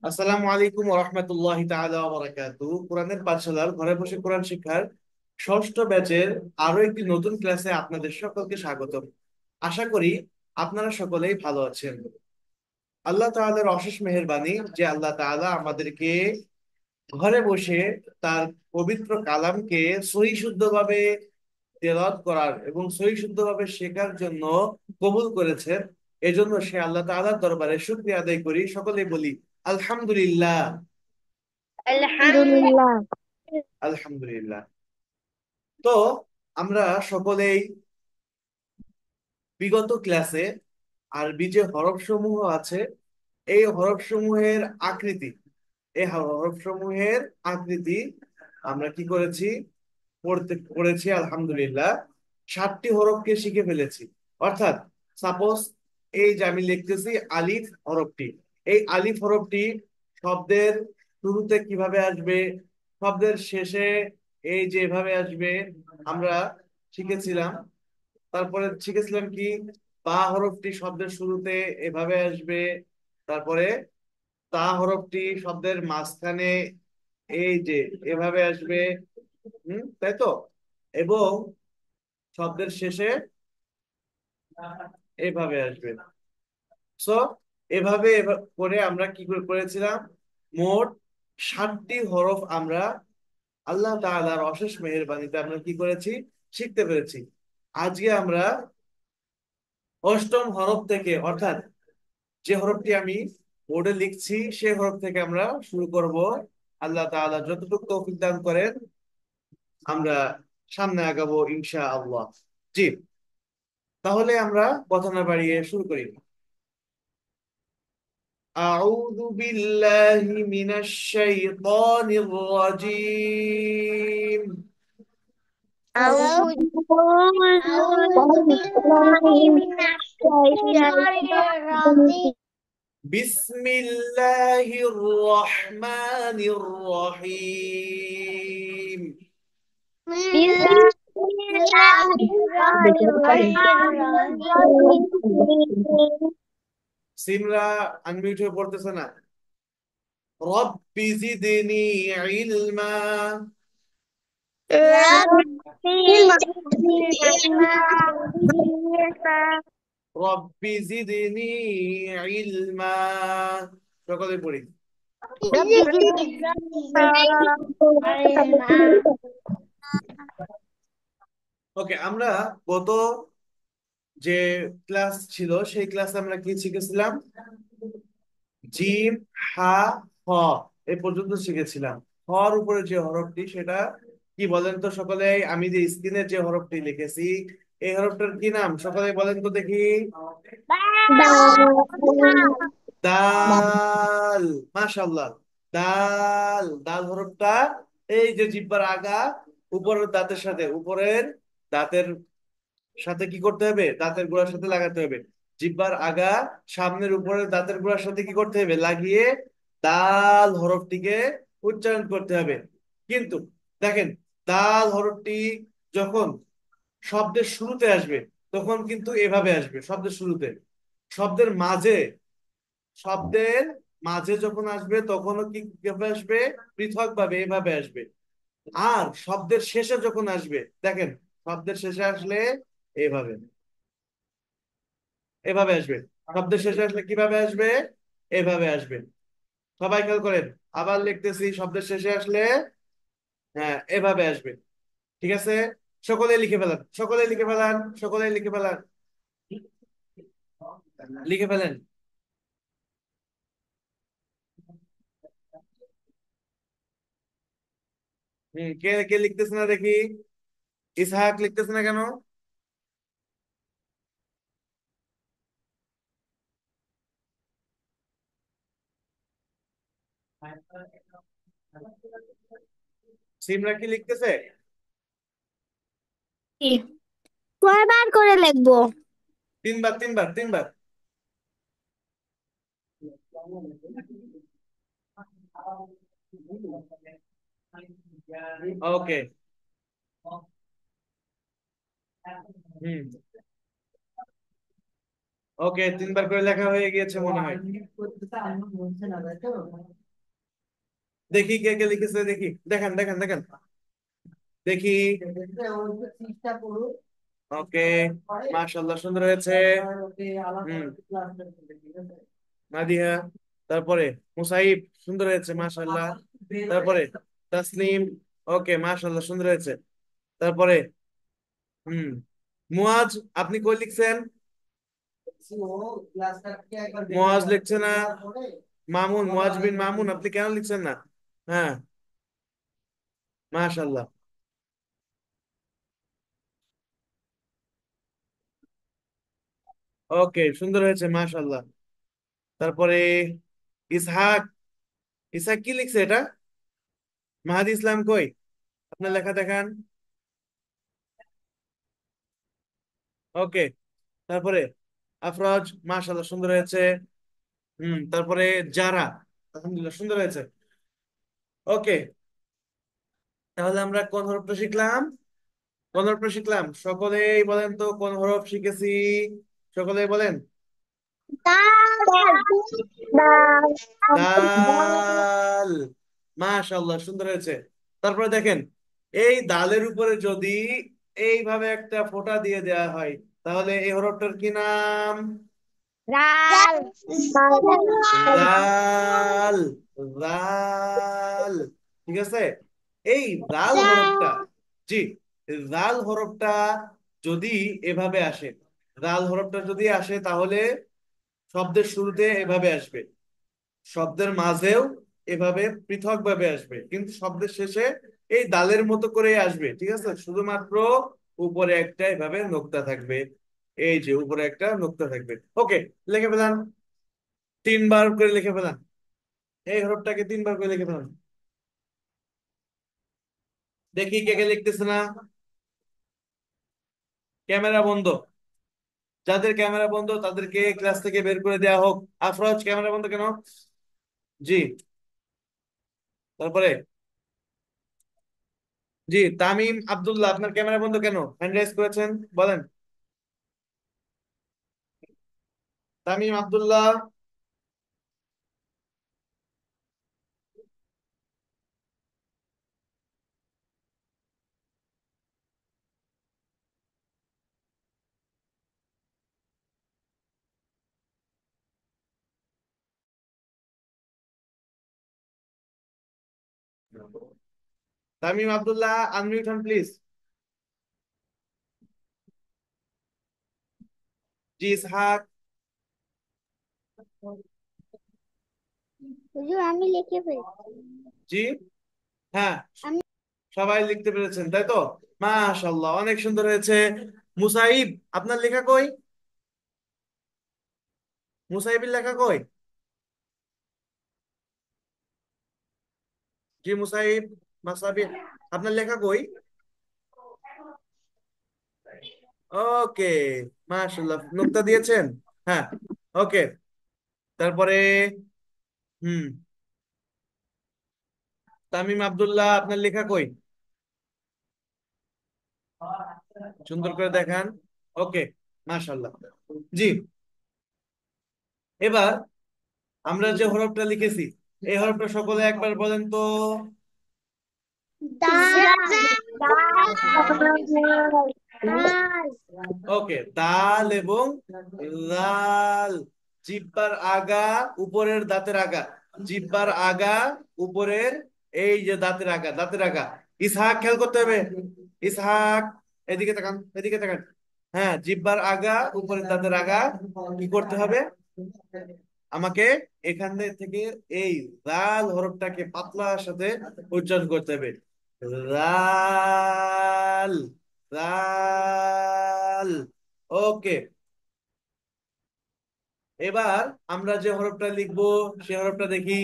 আসসালামু আলাইকুম ওয়া রাহমাতুল্লাহি তাআলা ওয়া বারাকাতুহু। কোরআনের পাঠশালার ঘরে বসে কোরআন শিক্ষার ষষ্ঠ ব্যাচের আরো একটি নতুন ক্লাসে আপনাদের সকলকে স্বাগতম। আশা করি আপনারা সকলেই ভালো আছেন। আল্লাহ তাআলার অশেষ মেহেরবানি যে আল্লাহ তাআলা আমাদেরকে ঘরে বসে তার পবিত্র কালামকে সহি শুদ্ধভাবে তেলাওয়াত করার এবং সহি শুদ্ধভাবে শেখার জন্য কবুল করেছেন। এজন্য সে আল্লাহ তাআলার দরবারে শুকরিয়া আদায় করি, সকলেই বলি আলহামদুলিল্লাহ। আলহামদুলিল্লাহ। আলহামদুলিল্লাহ। তো আমরা সকলেই বিগত ক্লাসে আরবি যে হরফ সমূহ আছে, এই হরফ সমূহের আকৃতি এই হরফ সমূহের আকৃতি আমরা কি করেছি, পড়েছি আলহামদুলিল্লাহ। 7টি হরফকে শিখে ফেলেছি। অর্থাৎ সাপোজ এই যে আমি লিখতেছি আলিফ হরফটি, এই আলিফ হরফটি শব্দের শুরুতে কিভাবে আসবে, শব্দের শেষে এই যে এভাবে আসবে আমরা শিখেছিলাম। তারপরে শিখেছিলাম কি, বা হরফটি শব্দের শুরুতে এভাবে আসবে। তারপরে তা হরফটি শব্দের মাঝখানে এই যে এভাবে আসবে। তাই তো। এবং শব্দের শেষে এভাবে আসবে। সো করে আমরা কি করেছিলাম, মোট 7টি হরফ আমরা আল্লাহ তাআলার অশেষ মেহেরবানিতে আমরা কি করেছি, শিখতে পেরেছি। আজকে আমরা অষ্টম হরফ থেকে, অর্থাৎ যে হরফটি আমি বোর্ডে লিখছি সেই হরফ থেকে আমরা শুরু করব। আল্লাহ তাআলা যতটুকু তৌফিক দান করেন আমরা সামনে আগাবো ইনশাআল্লাহ। জি, তাহলে আমরা কথা না বাড়িয়ে শুরু করি। أعوذ بالله من الشيطان الرجيم. أعوذ أعوذ بالله من الشيطان الرجيم. بسم الله الرحمن الرحيم. بسم الله الرحمن الرحيم. সিমরা আনমিউট হয়ে পড়তেছে না। রব্বি জিদনি ইলমা। ربي زدني علما. রব্বি জিদনি ইলমা। সকলে পড়ি। ربي زدني علما. ওকে, আমরা গত যে ক্লাস ছিল সেই ক্লাসে আমরা কি শিখেছিলাম, জিম, হা, হ এই পর্যন্ত শিখেছিলাম। হর উপরে যে হরফটি সেটা কি বলেন তো সকলে, আমি যে স্ক্রিনে যে হরফটি লিখেছি এই হরফটার কি নাম সকলে বলেন তো দেখি। দাল। মাশাআল্লাহ। দাল, দাল হরফটা এই যে জিহ্বার আগা উপরের দাঁতের সাথে, উপরের দাঁতের সাথে কি করতে হবে, দাঁতের গোড়ার সাথে লাগাতে হবে। জিহ্বার আগা সামনের উপরের দাঁতের গোড়ার সাথে কি করতে হবে, লাগিয়ে দাল হরফটিকে উচ্চারণ করতে হবে। কিন্তু দেখেন, দাল হরফটি যখন শব্দের শুরুতে আসবে তখন কিন্তু এভাবে আসবে। শব্দের শুরুতে, শব্দের মাঝে, শব্দের মাঝে যখন আসবে তখনও কি কিভাবে আসবে, পৃথক ভাবে এভাবে আসবে। আর শব্দের শেষে যখন আসবে দেখেন, শব্দের শেষে আসলে এইভাবে, এভাবে আসবে। শব্দের শেষে আসলে কিভাবে আসবে, এভাবে আসবে। সবাই খেয়াল করেন। আবার লিখতেছি, শব্দের শেষে আসলে হ্যাঁ এভাবে আসবে। ঠিক আছে, সকলে লিখে ফেলান, সকলে লিখে ফেলান, সকলে লিখে ফেলান, লিখে ফেলেন। কে কে লিখতেছে না দেখি। ইসহাক লিখতেছে না কেন? সিমরা কি লিখতেছে? কয়বার করে লিখবো? তিনবার, তিনবার, তিনবার। ওকে। হুম। ওকে, তিনবার করে লেখা হয়ে গিয়েছে মনে হয়। দেখি কে কে লিখেছে, দেখি, দেখেন দেখেন দেখেন, দেখি। ওকে, মাশাআল্লাহ, সুন্দর হয়েছে। হুম, নাদিয়া, তারপরে মুসাইব, সুন্দর হয়েছে মাশাআল্লাহ। তারপরে তাসলিম, ওকে মাশাআল্লাহ, সুন্দর হয়েছে। তারপরে হুম, মুয়াজ, আপনি কই লিখছেন? মুয়াজ লিখছে না। মামুন, মুয়াজ বিন মামুন, আপনি কেন লিখছেন না? হ্যাঁ, মাশাআল্লাহ। ওকে, সুন্দর হয়েছে মাশাআল্লাহ। তারপরে ইসহাক, ইসহাক কি লিখছে এটা? মাহাদি ইসলাম কই? আপনার লেখা দেখান। ওকে, তারপরে আফরোজ, মাশাআল্লাহ, সুন্দর হয়েছে। তারপরে যারা, আলহামদুলিল্লাহ, সুন্দর হয়েছে। ওকে, তাহলে আমরা কোন হরফটা শিখলাম? কোন হরফটা শিখলাম সকলেই বলেন তো, কোন হরফ শিখেছি? সকলেই বলেন। দাল দাল, মাশাআল্লাহ, সুন্দর হয়েছে। তারপরে দেখেন, এই দালের উপরে যদি এইভাবে একটা ফোঁটা দিয়ে দেওয়া হয়, তাহলে এই হরফটার কি নাম? ডাল জাল, জাল, ঠিক আছে। এই জাল হরফটা, জি, জাল হরফটা যদি এভাবে আসে, জাল হরফটা যদি আসে, তাহলে শব্দের শুরুতে এভাবে আসবে, শব্দের মাঝেও এভাবে পৃথক ভাবে আসবে, কিন্তু শব্দের শেষে এই দালের মতো করে আসবে, ঠিক আছে। শুধুমাত্র উপরে একটা এভাবে নোক্তা থাকবে, এই যে উপরে একটা নোক্তা থাকবে। ওকে, লিখে ফেলান, তিনবার করে লিখে ফেলান, এই হরফটাকে তিনবার করে লিখে ফেলান। দেখি কে কে লিখতেছে না। ক্যামেরা বন্ধ, যাদের ক্যামেরা বন্ধ তাদেরকে ক্লাস থেকে বের করে দেওয়া হোক। আফরোজ, ক্যামেরা বন্ধ কেন? জি, তারপরে জি, তামিম আব্দুল্লাহ, আপনার ক্যামেরা বন্ধ কেন? হ্যান্ড রাইজ করেছেন, বলেন। তামিম আব্দুল্লাহ, তামিম আব্দুল্লাহ, আনমিউট হন প্লিজ। জি, ইসহাক। হুজুর আমি লিখে ফেলছি জি, হ্যাঁ, আমি সবাই লিখতে পেরেছেন, তাই তো? মাশাআল্লাহ, অনেক সুন্দর হয়েছে। মুসাইব, আপনার লেখা কই? মুসাইবের লেখা কই? জি, মুসাইব, মাসাবির, আপনার লেখা কই? ওকে, মাশাআল্লাহ, নুক্তা দিয়েছেন। হ্যাঁ, ওকে, তারপরে হুম, তামিম আব্দুল্লাহ, আপনার লেখা কই? সুন্দর করে দেখান। ওকে, মাশাআল্লাহ। জি, এবার আমরা যে হরফটা লিখেছি, এই হরফটা সকলে একবার বলেন তো। ডাল ওকে, দাল এবং লাল, জিহ্বার আগা, উপরের দাঁতের আগা, জিহ্বার আগা, উপরের এই যে দাঁতের আগা, দাঁতের আগা। ইসহাক, খেয়াল করতে হবে। ইসহাক, এদিকে তাকান, এদিকে তাকান। হ্যাঁ, জিহ্বার আগা, উপরের দাঁতের আগা, কি করতে হবে আমাকে? এখান থেকে এই লাল হরফটাকে পাতলার সাথে উচ্চারণ করতে হবে। লাল, লাল। ওকে, এবার আমরা যে হরফটা লিখবো সে হরফটা দেখি,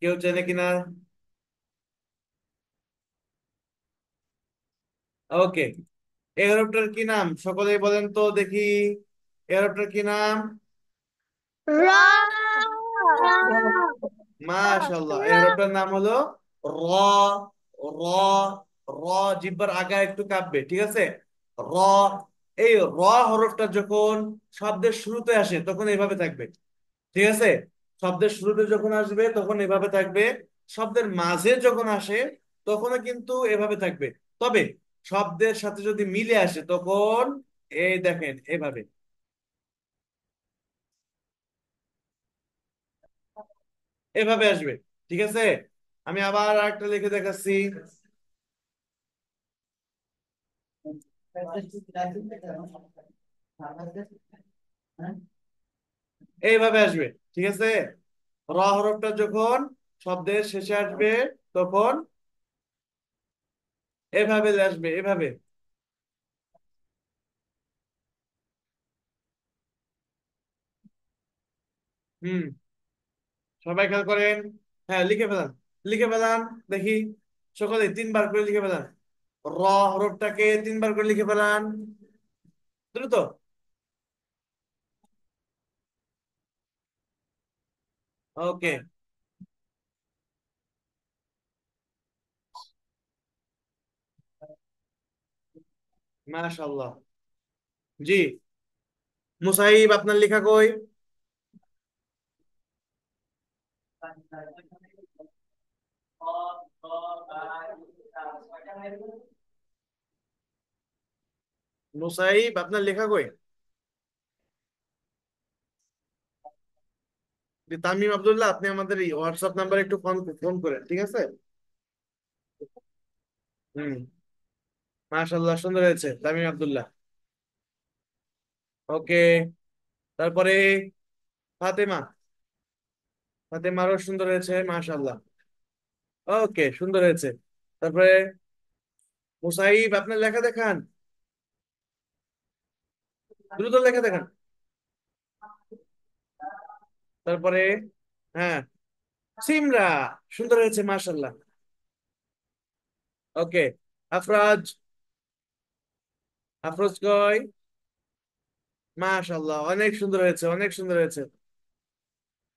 কেউ চেনে কিনা। ওকে, এই হরফটার কি নাম সকলেই বলেন তো দেখি, এই হরফটার কি নাম? র মাশাআল্লাহ, এই হরফটার নাম হলো র। র, র, জিহ্বার আগা একটু কাঁপবে, ঠিক আছে। র, এই র হরফটা যখন শব্দের শুরুতে আসে তখন এইভাবে থাকবে, ঠিক আছে? শব্দের শুরুতে যখন আসবে তখন এভাবে থাকবে, শব্দের মাঝে যখন আসে তখনও কিন্তু এভাবে থাকবে। তবে শব্দের সাথে যদি মিলে আসে তখন এই দেখেন এভাবে, এভাবে আসবে, ঠিক আছে? আমি আবার আরেকটা লিখে দেখাচ্ছি। এইভাবে আসবে, ঠিক আছে? র হরফটা যখন শব্দের শেষে আসবে তখন এভাবে আসবে, এভাবে। হুম, সবাই খেয়াল করেন। হ্যাঁ, লিখে ফেলান, লিখে ফেলান, দেখি সকলে 3 বার করে লিখে ফেলান। র হরফটাকে 3 বার করে লিখে ফেলান, দ্রুত। ওকে, মাশাআল্লাহ। জি, মুসাইব আপনার লেখা কই? মুসাইব আপনার লেখা কই? যে তামিম আব্দুল্লাহ, আপনি আমাদের এই হোয়াটসঅ্যাপ নাম্বারে একটু ফোন ফোন করেন, ঠিক আছে? হুম, মাশাআল্লাহ, সুন্দর হয়েছে তামিম আব্দুল্লাহ। ওকে, তারপরে ফাতেমা, ফাতেমারও সুন্দর হয়েছে, মাশাআল্লাহ। ওকে, সুন্দর হয়েছে। তারপরে মুসাইব আপনার লেখা দেখান, দ্রুত লেখা দেখান। তারপরে হ্যাঁ, সিমরা, সুন্দর হয়েছে, মাশাআল্লাহ। ওকে, আফরাজ, আফরোজ কয়? মাশাআল্লাহ, অনেক সুন্দর হয়েছে, অনেক সুন্দর হয়েছে।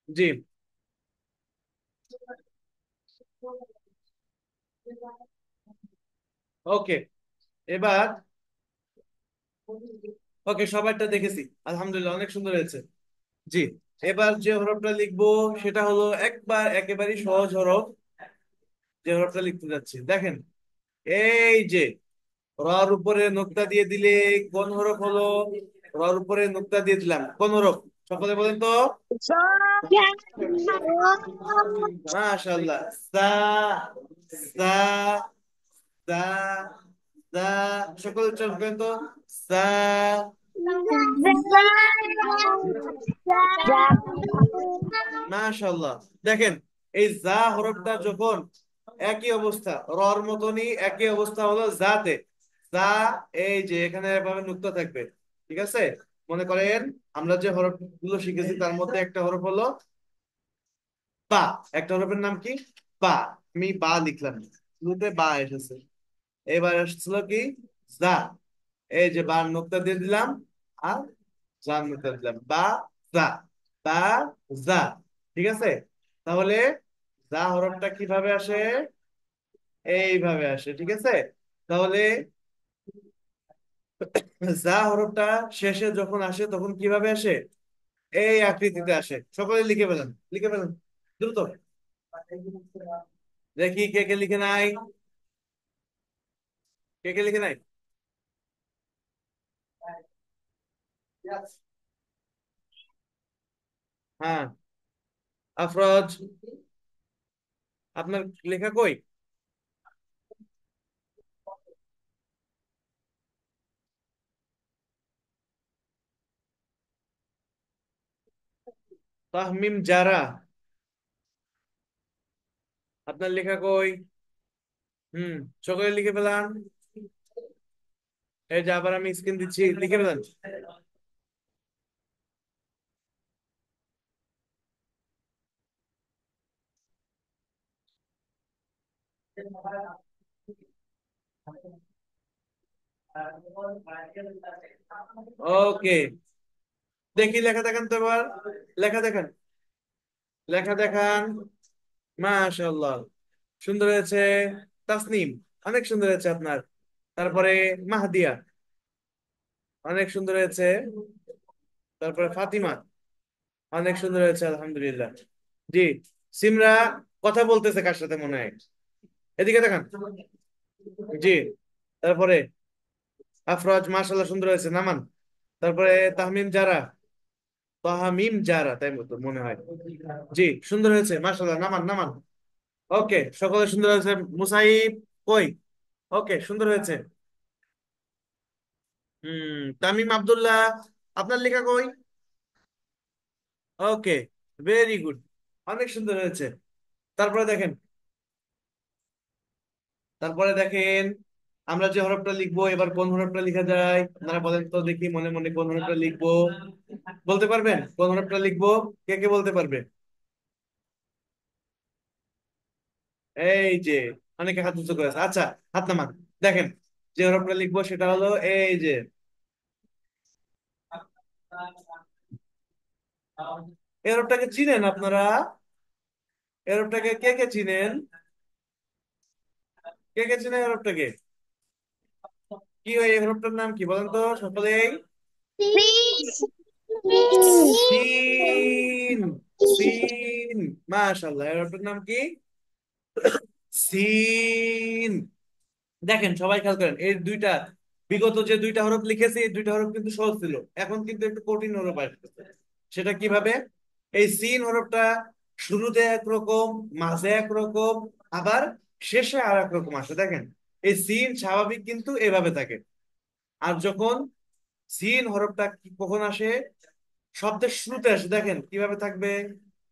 জি, ওকে, এবার ওকে, সবারটা দেখেছি, আলহামদুলিল্লাহ, অনেক সুন্দর হয়েছে। জি, এবার যে হরফটা লিখবো সেটা হলো একেবারেই সহজ হরফ। যে হরফটা লিখতে যাচ্ছি দেখেন, এই যে রর উপরে নোক্তা দিয়ে দিলে কোন হরফ হলো? রর উপরে নোক্তা দিয়ে দিলাম, কোন হরফ? সকলে বলেন তো। মাশাআল্লাহ, সা, সা, সা, সা, সকলে উচ্চারণ করেন তো। সা। মাশাআল্লাহ, দেখেন এই জা হরফটা যখন একই অবস্থা, রর মতনই একই অবস্থা হলো জাতে। জা, এই যে এখানে এভাবে নুক্তা থাকবে, ঠিক আছে? মনে করেন আমরা যে হরফ গুলো শিখেছি তার মধ্যে একটা হরফ হলো বা। একটা হরফের নাম কি? বা। আমি বা লিখলাম, শুরুতে বা এসেছে, এবার আসছিল কি? জা। এই যে বার নুক্তা দিয়ে দিলাম, আর জান নুক্তা দিলাম, বা, জা, বা, জা, ঠিক আছে? তাহলে জা হরফটা কিভাবে আসে? এইভাবে আসে, ঠিক আছে? তাহলে জা হরফটা শেষে যখন আসে তখন কিভাবে আসে? এই আকৃতিতে আসে। সকলে লিখে ফেলেন, লিখে ফেলেন, দ্রুত। দেখি কে কে লিখে নাই, কে কে লিখে নাই। হ্যাঁ, আফরোজ, আপনার লেখা কই? তাহমিম জারা, আপনার লেখা কই? হুম, সকলে লিখে ফেলান। এই যে আবার আমি স্ক্রিন দিচ্ছি, লিখে ফেলান। ওকে, দেখি লেখা দেখান তো এবার, লেখা দেখান, লেখা দেখান। মাশাআল্লাহ, সুন্দর হয়েছে। তাসনিম, অনেক সুন্দর হয়েছে আপনার। তারপরে মাহদিয়া, অনেক সুন্দর হয়েছে। তারপরে ফাতিমা, অনেক সুন্দর হয়েছে, আলহামদুলিল্লাহ। জি। সিমরা কথা বলতেছে কার সাথে মনে হয়, এদিকে দেখান। জি। তারপরে আফরোজ, মাশাআল্লাহ সুন্দর হয়েছে, নামান। তারপরে তাহমিম জারা, তাহমিম জারা তাই মতো মনে হয়। জি, সুন্দর হয়েছে, মাশাআল্লাহ, নামান নামান। ওকে, সকলে সুন্দর হয়েছে। মুসাইব কই? ওকে, সুন্দর হয়েছে। তামিম আব্দুল্লাহ, আপনার লেখা কই? ওকে, ভেরি গুড, অনেক সুন্দর হয়েছে। তারপরে দেখেন, তারপরে দেখেন আমরা যে হরফটা লিখবো এবার কোন হরফটা লেখা যায় আপনারা বলেন তো দেখি, মনে মনে কোন হরফটা লিখবো বলতে পারবেন? কোন হরফটা লিখবো, কে কে বলতে পারবে? এই যে, অনেকে হাত উঁচু করেছে। আচ্ছা, হাত নামান। দেখেন, যে হরফটা লিখবো সেটা হলো এই যে, এই হরফটাকে চিনেন আপনারা? এই হরফটাকে কে কে চিনেন? কে কে চিনেন এই হরফটাকে? কি হয়, এই হরফটার নাম কি বলেন তো সকলেই? সিন। সিন। মাশাআল্লাহ, এর হরফটার নাম কি? সিন। দেখেন সবাই খেয়াল করেন, এই দুইটা বিগত যে দুইটা হরফ লিখেছি এই দুইটা হরফ কিন্তু সহজ ছিল, এখন কিন্তু একটু কঠিন হরফ আসতেছে। সেটা কিভাবে? এই সিন হরফটা শুরুতে একরকম, মাঝে একরকম, আবার শেষে আর এক রকম আসে। দেখেন, এই সিন স্বাভাবিক কিন্তু এভাবে থাকে। আর যখন সিন হরফটা কখন আসে? শব্দের শুরুতে আসে। দেখেন কিভাবে থাকবে,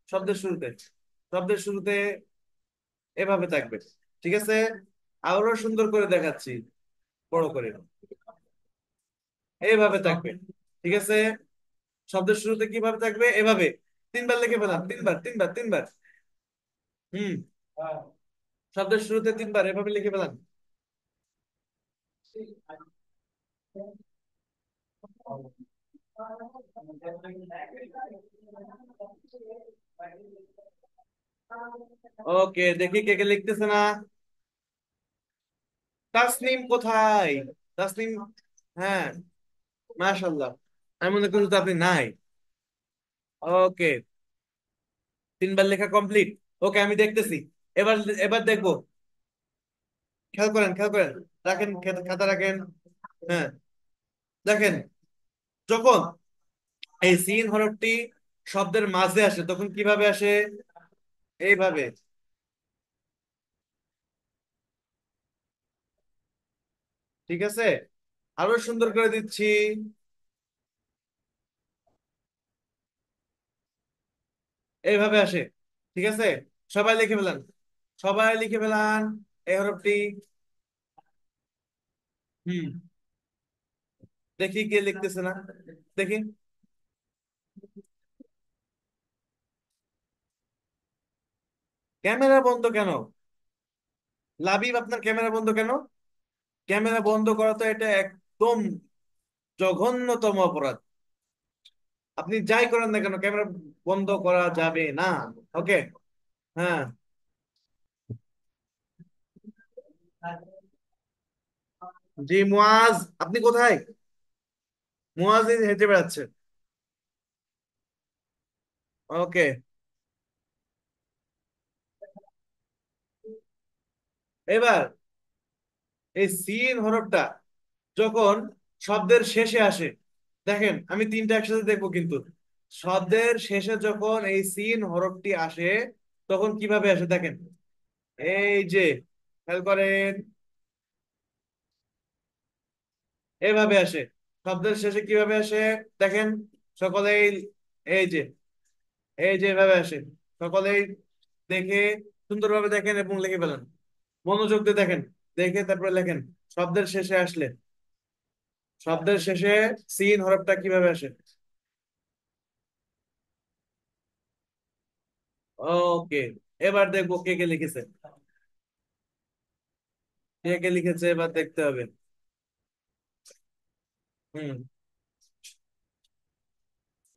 শব্দের শুরুতে, শব্দের শুরুতে এভাবে থাকবে। ঠিক আছে, আরো সুন্দর করে দেখাচ্ছি, বড় করে, এইভাবে থাকবে। ঠিক আছে, শব্দের শুরুতে কিভাবে থাকবে? এভাবে। তিনবার লিখে ফেলাম, তিনবার তিনবার তিনবার। হুম, শব্দের শুরুতে তিনবার এভাবে লিখে ফেলাম। ওকে, দেখি কে কে লিখতেছে না। তাসনিম কোথায়? তাসনিম, হ্যাঁ, মাশাআল্লাহ। আমি মনে করি তো আপনি নাই। ওকে, তিনবার লেখা কমপ্লিট। ওকে, আমি দেখতেছি। এবার, এবার দেখবো। খেয়াল করেন, খেয়াল করেন, রাখেন, খাতা রাখেন। হ্যাঁ, দেখেন, যখন এই সিন হরফটি শব্দের মাঝে আসে তখন কিভাবে আসে? এইভাবে। ঠিক আছে, আরো সুন্দর করে দিচ্ছি। এইভাবে আসে। ঠিক আছে, সবাই লিখে ফেলান, সবাই লিখে ফেলান এই হরফটি। হুম, দেখি কে লিখতেছে না, দেখি। ক্যামেরা বন্ধ কেন? লাবিব, আপনার ক্যামেরা বন্ধ কেন? ক্যামেরা বন্ধ করা তো এটা একদম জঘন্যতম অপরাধ। আপনি যাই করেন না কেন, ক্যামেরা বন্ধ করা যাবে না। ওকে। হ্যাঁ। জি মুয়াজ, আপনি কোথায়? মুয়াজ এই হেঁটে বেড়াচ্ছে। ওকে, এবার এই সিন হরফটা যখন শব্দের শেষে আসে, দেখেন আমি তিনটা একসাথে দেখবো কিন্তু। শব্দের শেষে যখন এই সিন হরফটি আসে তখন কিভাবে আসে দেখেন। এই যে, খেয়াল করেন, এইভাবে আসে। শব্দের শেষে কিভাবে আসে দেখেন সকলেই। এই যে, এই যে এভাবে আসে। সকলেই দেখে সুন্দরভাবে দেখেন এবং লিখে ফেলেন। মনোযোগ দিয়ে দেখেন, দেখে তারপরে লেখেন। শব্দের শেষে আসলে, শব্দের শেষে সিন হরফটা কিভাবে আসে? ওকে, এবার দেখবো কে কে লিখেছে। কে কে লিখেছে এবার দেখতে হবে। হুম,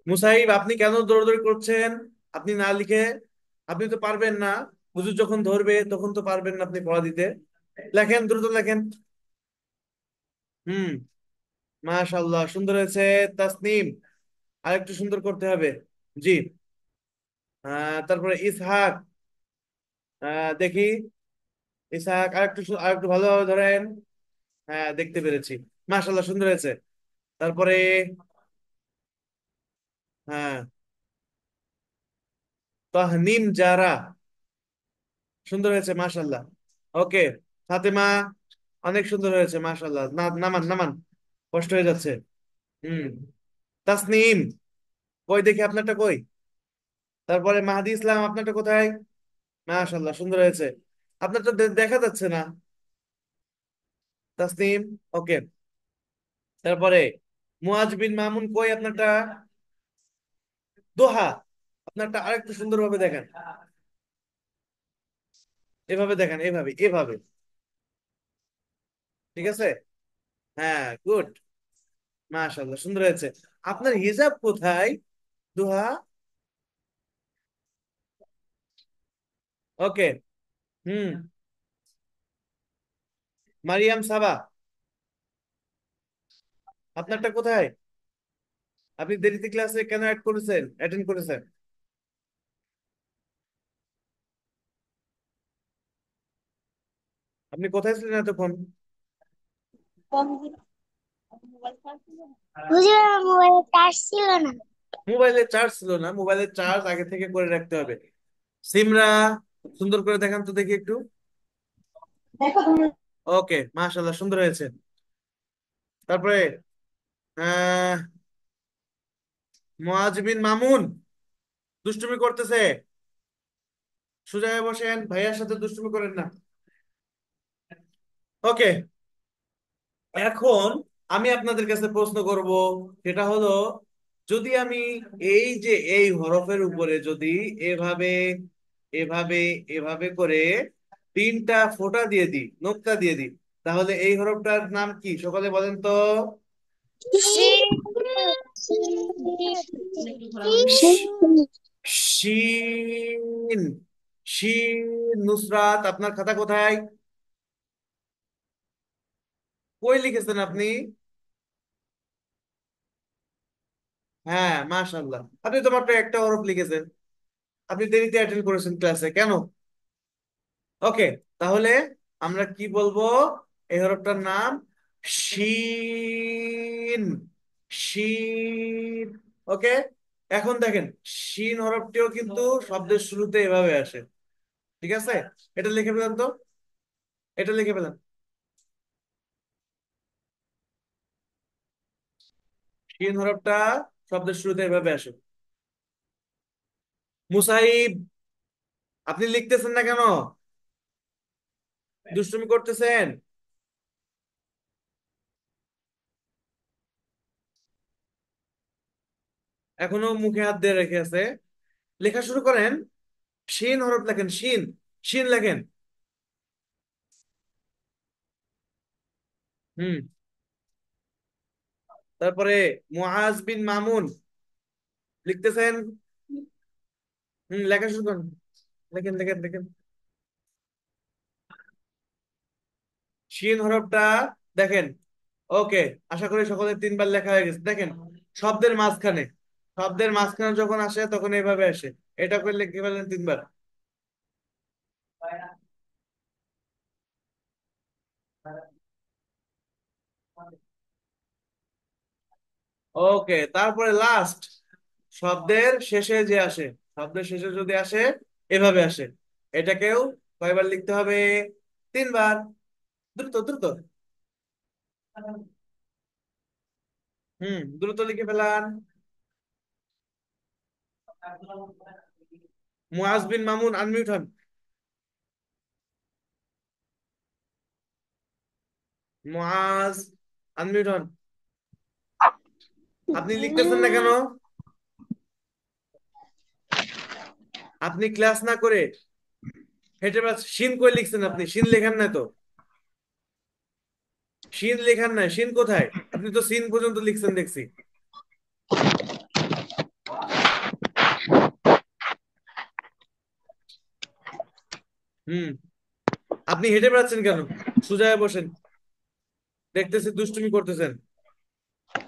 মুসাইব, আপনি কেন দৌড়দৌড়ি করছেন? আপনি না লিখে, আপনি তো পারবেন না। হুজুর যখন ধরবে তখন তো পারবেন না আপনি পড়া দিতে। লেখেন, দ্রুত লেখেন। হুম, মাশাআল্লাহ, সুন্দর হয়েছে। তাসনিম, আরেকটু সুন্দর করতে হবে। জি। তারপরে ইসহাক, দেখি। ইসহাক আরেকটু আরেকটু ভালোভাবে ধরেন। হ্যাঁ, দেখতে পেরেছি। মাশাআল্লাহ, সুন্দর হয়েছে। তারপরে হ্যাঁ, তাহনিম যারা, সুন্দর হয়েছে মাশাআল্লাহ। ওকে। ফাতেমা, অনেক সুন্দর হয়েছে মাশাআল্লাহ। নামান নামান, কষ্ট হয়ে যাচ্ছে। হুম। তাসনিম, কই দেখি আপনারটা কই। তারপরে মাহাদি ইসলাম, আপনারটা কোথায়? মাশাআল্লাহ, সুন্দর হয়েছে। আপনারটা দেখা যাচ্ছে না। তাসনিম। ওকে। তারপরে মুআজ বিন মামুন, কই আপনারটা? দোহা, আপনারটা আরেকটু সুন্দরভাবে দেখেন। এভাবে দেখেন, এভাবে এভাবে। ঠিক আছে। হ্যাঁ, গুড। মাশাআল্লাহ, সুন্দর হয়েছে। আপনার হিজাব কোথায়? দোহা। ওকে। হুম। মারিয়াম সাবা, আপনারটা কোথায়? আপনি দেরিতে ক্লাসে কেন অ্যাটেন্ড করেছেন? আপনি কোথায় ছিলেন এতক্ষণ? হুজুর আমার মোবাইলে চার্জ ছিল না। মোবাইলে চার্জ ছিল না? মোবাইলের চার্জ আগে থেকে করে রাখতে হবে। সিমরা, সুন্দর করে দেখান তো দেখি একটু। ওকে, মাশাআল্লাহ, সুন্দর হয়েছে। তারপরে আহ মুআজ বিন মামুন, দুষ্টুমি করতেছে। সোজা হয়ে বসেন, ভাইয়ার সাথে দুষ্টুমি করেন না। ওকে। এখন আমি আপনাদের কাছে প্রশ্ন করব, সেটা হলো, যদি আমি এই যে এই হরফের উপরে যদি এভাবে এভাবে এভাবে করে তিনটা ফোঁটা দিয়ে দিই, নোক্তা দিয়ে দিই, তাহলে এই হরফটার নাম কি? সকলে বলেন তো। শিন। শিন। নুসরাত, আপনার খাতা কোথায়? কই লিখেছেন আপনি? হ্যাঁ, মাশাআল্লাহ, আপনি তো মাত্র একটা হরফ লিখেছেন। আপনি দেরিতে অ্যাটেন্ড করেছেন ক্লাসে কেন? ওকে। তাহলে আমরা কি বলবো? এই হরফটার নাম শিন। শিন। ওকে। এখন দেখেন, শিন হরফটিও কিন্তু শব্দের শুরুতে এভাবে আসে। ঠিক আছে, এটা লিখে ফেলেন তো। এটা লিখে ফেলেন। শিন হরফটা শব্দের শুরুতে এভাবে আসে। মুসাইব, আপনি লিখতেছেন না কেন? দুষ্টুমি করতেছেন? এখনো মুখে হাত দিয়ে রেখে আছে। লেখা শুরু করেন। শিন হরফ লেখেন, শিন। শিন লেখেন। হুম। তারপরে মুআজ বিন মামুন, লিখতেছেন? হুম, লেখা শুরু করেন। লেখেন লেখেন লেখেন। শিন হরফটা দেখেন। ওকে। আশা করি সকলের তিনবার লেখা হয়ে গেছে। দেখেন, শব্দের মাঝখানে, শব্দের মাঝখানে যখন আসে তখন এইভাবে আসে। এটা করে লিখে ফেলেন তিনবার। ওকে। তারপরে লাস্ট, শব্দের শেষে যে আসে, শব্দের শেষে যদি আসে এভাবে আসে, এটাকেও কয়বার লিখতে হবে? তিনবার। দ্রুত দ্রুত। হুম, দ্রুত লিখে ফেলান। মুআজ বিন মামুন, আনমিউট হন। মুআজ, আনমিউট হন। আপনি লিখতেছেন না কেন? আপনি ক্লাস না করে হেঁটে বেড়াচ্ছেন। শিন কই লিখছেন আপনি? শিন লেখান না তো। শিন লেখান নাই, শিন কোথায়? আপনি তো সিন পর্যন্ত লিখছেন দেখছি। হুম। আপনি হেঁটে বেড়াচ্ছেন কেন? সোজা হয়ে বসেন, দেখতেছি দুষ্টুমি করতেছেন।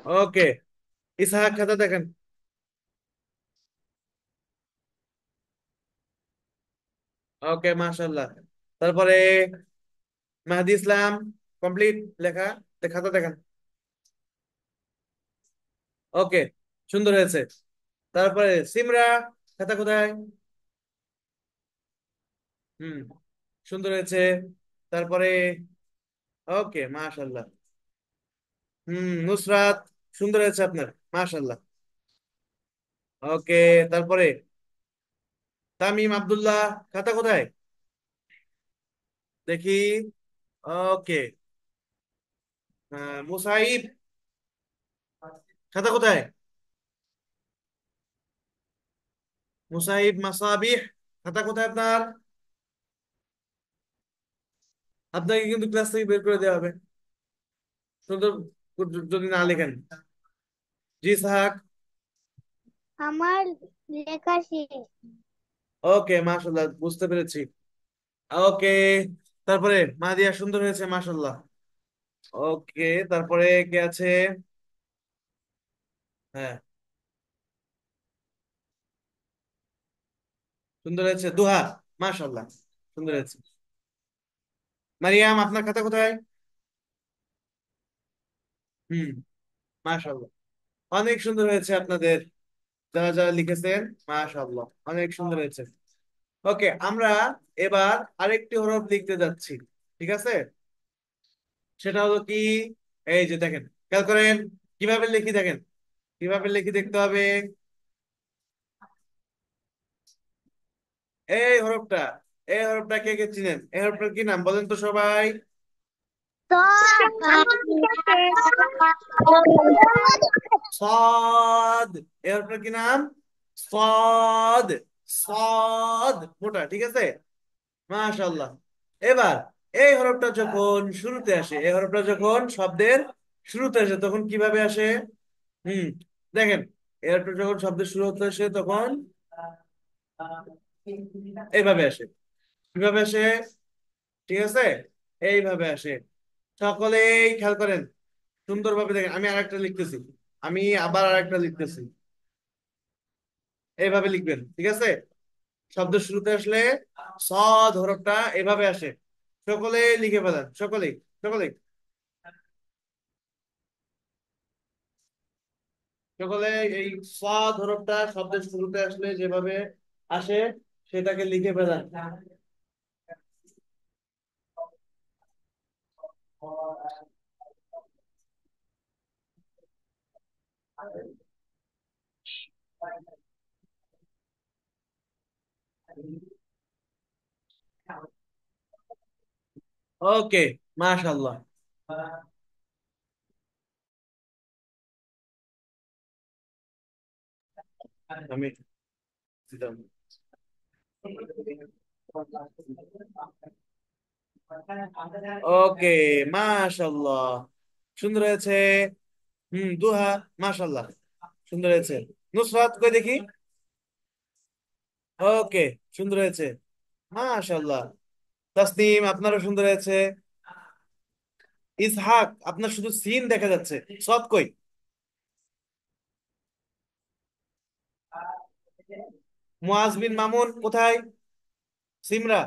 ওকে, ইসহাক খাতা দেখেন। ওকে, মাশাল্লাহ। তারপরে মাহদি ইসলাম, কমপ্লিট লেখা, খাতা দেখেন। ওকে, সুন্দর হয়েছে। তারপরে সিমরা, খাতা কোথায়? হুম, সুন্দর হয়েছে। তারপরে ওকে, মাশাল্লাহ। নুসরাত, সুন্দর হয়েছে আপনার, মাশাল্লাহ। ওকে, তারপরে তামিম আব্দুল্লাহ, খাতা কোথায়? দেখি। ওকে, মুসাইব, খাতা কোথায়? মুসাইব মাসাবিহ, খাতা কোথায় আপনার? আপনাকে কিন্তু ক্লাস থেকে বের করে দেওয়া হবে সুন্দর যদি না লেখেন। জি সাহাক। আমার লেখা শেষ। ওকে, মাশাল্লাহ, বুঝতে পেরেছি। ওকে, তারপরে মাদিয়া, সুন্দর হয়েছে, মাশাল্লাহ। ওকে, তারপরে কে আছে? হ্যাঁ, সুন্দর হয়েছে দুহা, মাশাল্লাহ, সুন্দর হয়েছে। মারিয়াম, আপনার খাতা কোথায়? হুম, মাশাল্লাহ, অনেক সুন্দর হয়েছে আপনাদের, যারা যারা লিখেছেন, মাশাআল্লাহ, অনেক সুন্দর হয়েছে। ওকে, আমরা এবার আরেকটি হরফ লিখতে যাচ্ছি, ঠিক আছে? সেটা হলো কি, এই যে দেখেন, খেয়াল করেন কিভাবে লিখি, দেখেন কিভাবে লিখি, দেখতে হবে। এই হরফটা, এই হরফটা কে কে চিনেন? এই হরফটার কি নাম বলেন তো সবাই? তো সাদ। এই হরফটার কি নাম? সাদ। সাদ মোটা, ঠিক আছে, মাশাআল্লাহ। এবার এই হরফটা যখন শুরুতে আসে, এই হরফটা যখন শব্দের শুরুতে আসে, তখন কিভাবে আসে? হুম, দেখেন, এই হরফটা যখন শব্দের শুরু হতে আসে, তখন এইভাবে আসে। কিভাবে আসে? ঠিক আছে, এইভাবে আসে। সকলেই খেয়াল করেন, সুন্দরভাবে দেখেন, আমি আরেকটা লিখতেছি, আমি আবার আরেকটা লিখতেছি। এইভাবে লিখবেন, ঠিক আছে? শব্দ শুরুতে আসলে সদ হরফটা এভাবে আসে। সকলেই লিখে ফেলেন, সকলেই, সকলেই, সকলে এই সাদ হরফটা শব্দের শুরুতে আসলে যেভাবে আসে, সেটাকে লিখে ফেলেন। ওকে, মাশাআল্লাহ। আমি দিলাম। ওকে, মাশাআল্লাহ, সুন্দর হয়েছে। দুহা, মাশাআল্লাহ, সুন্দর হয়েছে। নুসরাত, কই দেখি। ওকে, সুন্দর হয়েছে, মাশাআল্লাহ। তাসনিম, আপনারও সুন্দর হয়েছে। ইসহাক, আপনার শুধু সিন দেখা যাচ্ছে, সৎ কই? মুআজ বিন মামুন কোথায়? সিমরা,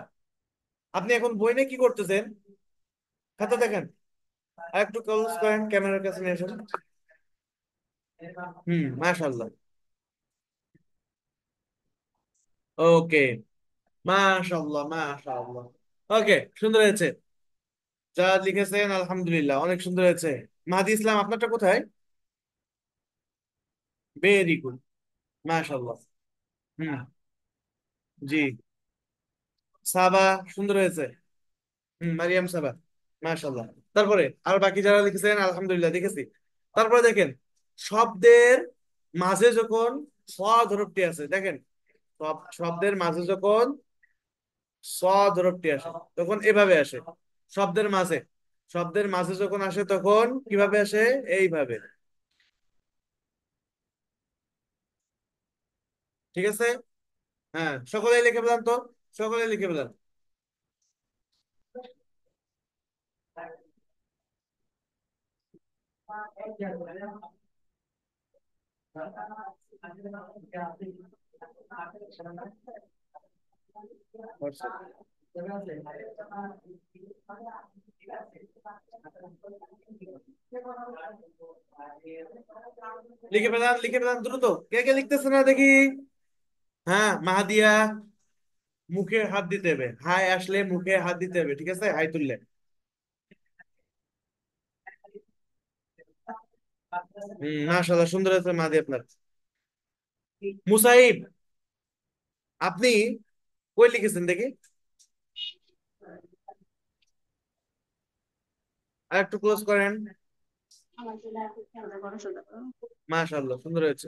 আপনি এখন বই নিয়ে কি করতেছেন? খাতা দেখেন, আর একটু ক্লোজ করেন, ক্যামেরার কাছে নিয়ে আসেন। মাশাআল্লাহ। ওকে, মাশাআল্লাহ, মাশাআল্লাহ। ওকে, সুন্দর হয়েছে, যা লিখেছেন আলহামদুলিল্লাহ, অনেক সুন্দর হয়েছে। মাহাদি ইসলাম, আপনারটা কোথায়? ভেরি গুড, মাশাআল্লাহ। হুম, জি। সাবা, সুন্দর হয়েছে। মারিয়াম সাবা, মাশাআল্লাহ। তারপরে আর বাকি যারা লিখেছেন আলহামদুলিল্লাহ, দেখেছি। তারপরে দেখেন, শব্দের মাঝে যখন সদ হরফটি আছে, দেখেন, সব শব্দের মাঝে যখন সদ হরফটি আসে, তখন এভাবে আসে। শব্দের মাঝে, শব্দের মাঝে যখন আসে, তখন কিভাবে আসে? এইভাবে, ঠিক আছে। হ্যাঁ, সকলেই লিখে ফেলান তো, সকলেই লিখে ফেলান। লিখে ফেলান দ্রুত। কে কে লিখতেছে না দেখি? হ্যাঁ, মাহাদিয়া, মুখে হাত দিতে হবে, হাই আসলে মুখে হাত দিতে হবে, ঠিক আছে, হাই তুললে। মাশাআল্লাহ, সুন্দর হয়েছে মাহাদি আপনার। মুসাইব, আপনি কই লিখেছেন দেখি? আর একটু ক্লোজ করেন। মাশাআল্লাহ, সুন্দর হয়েছে।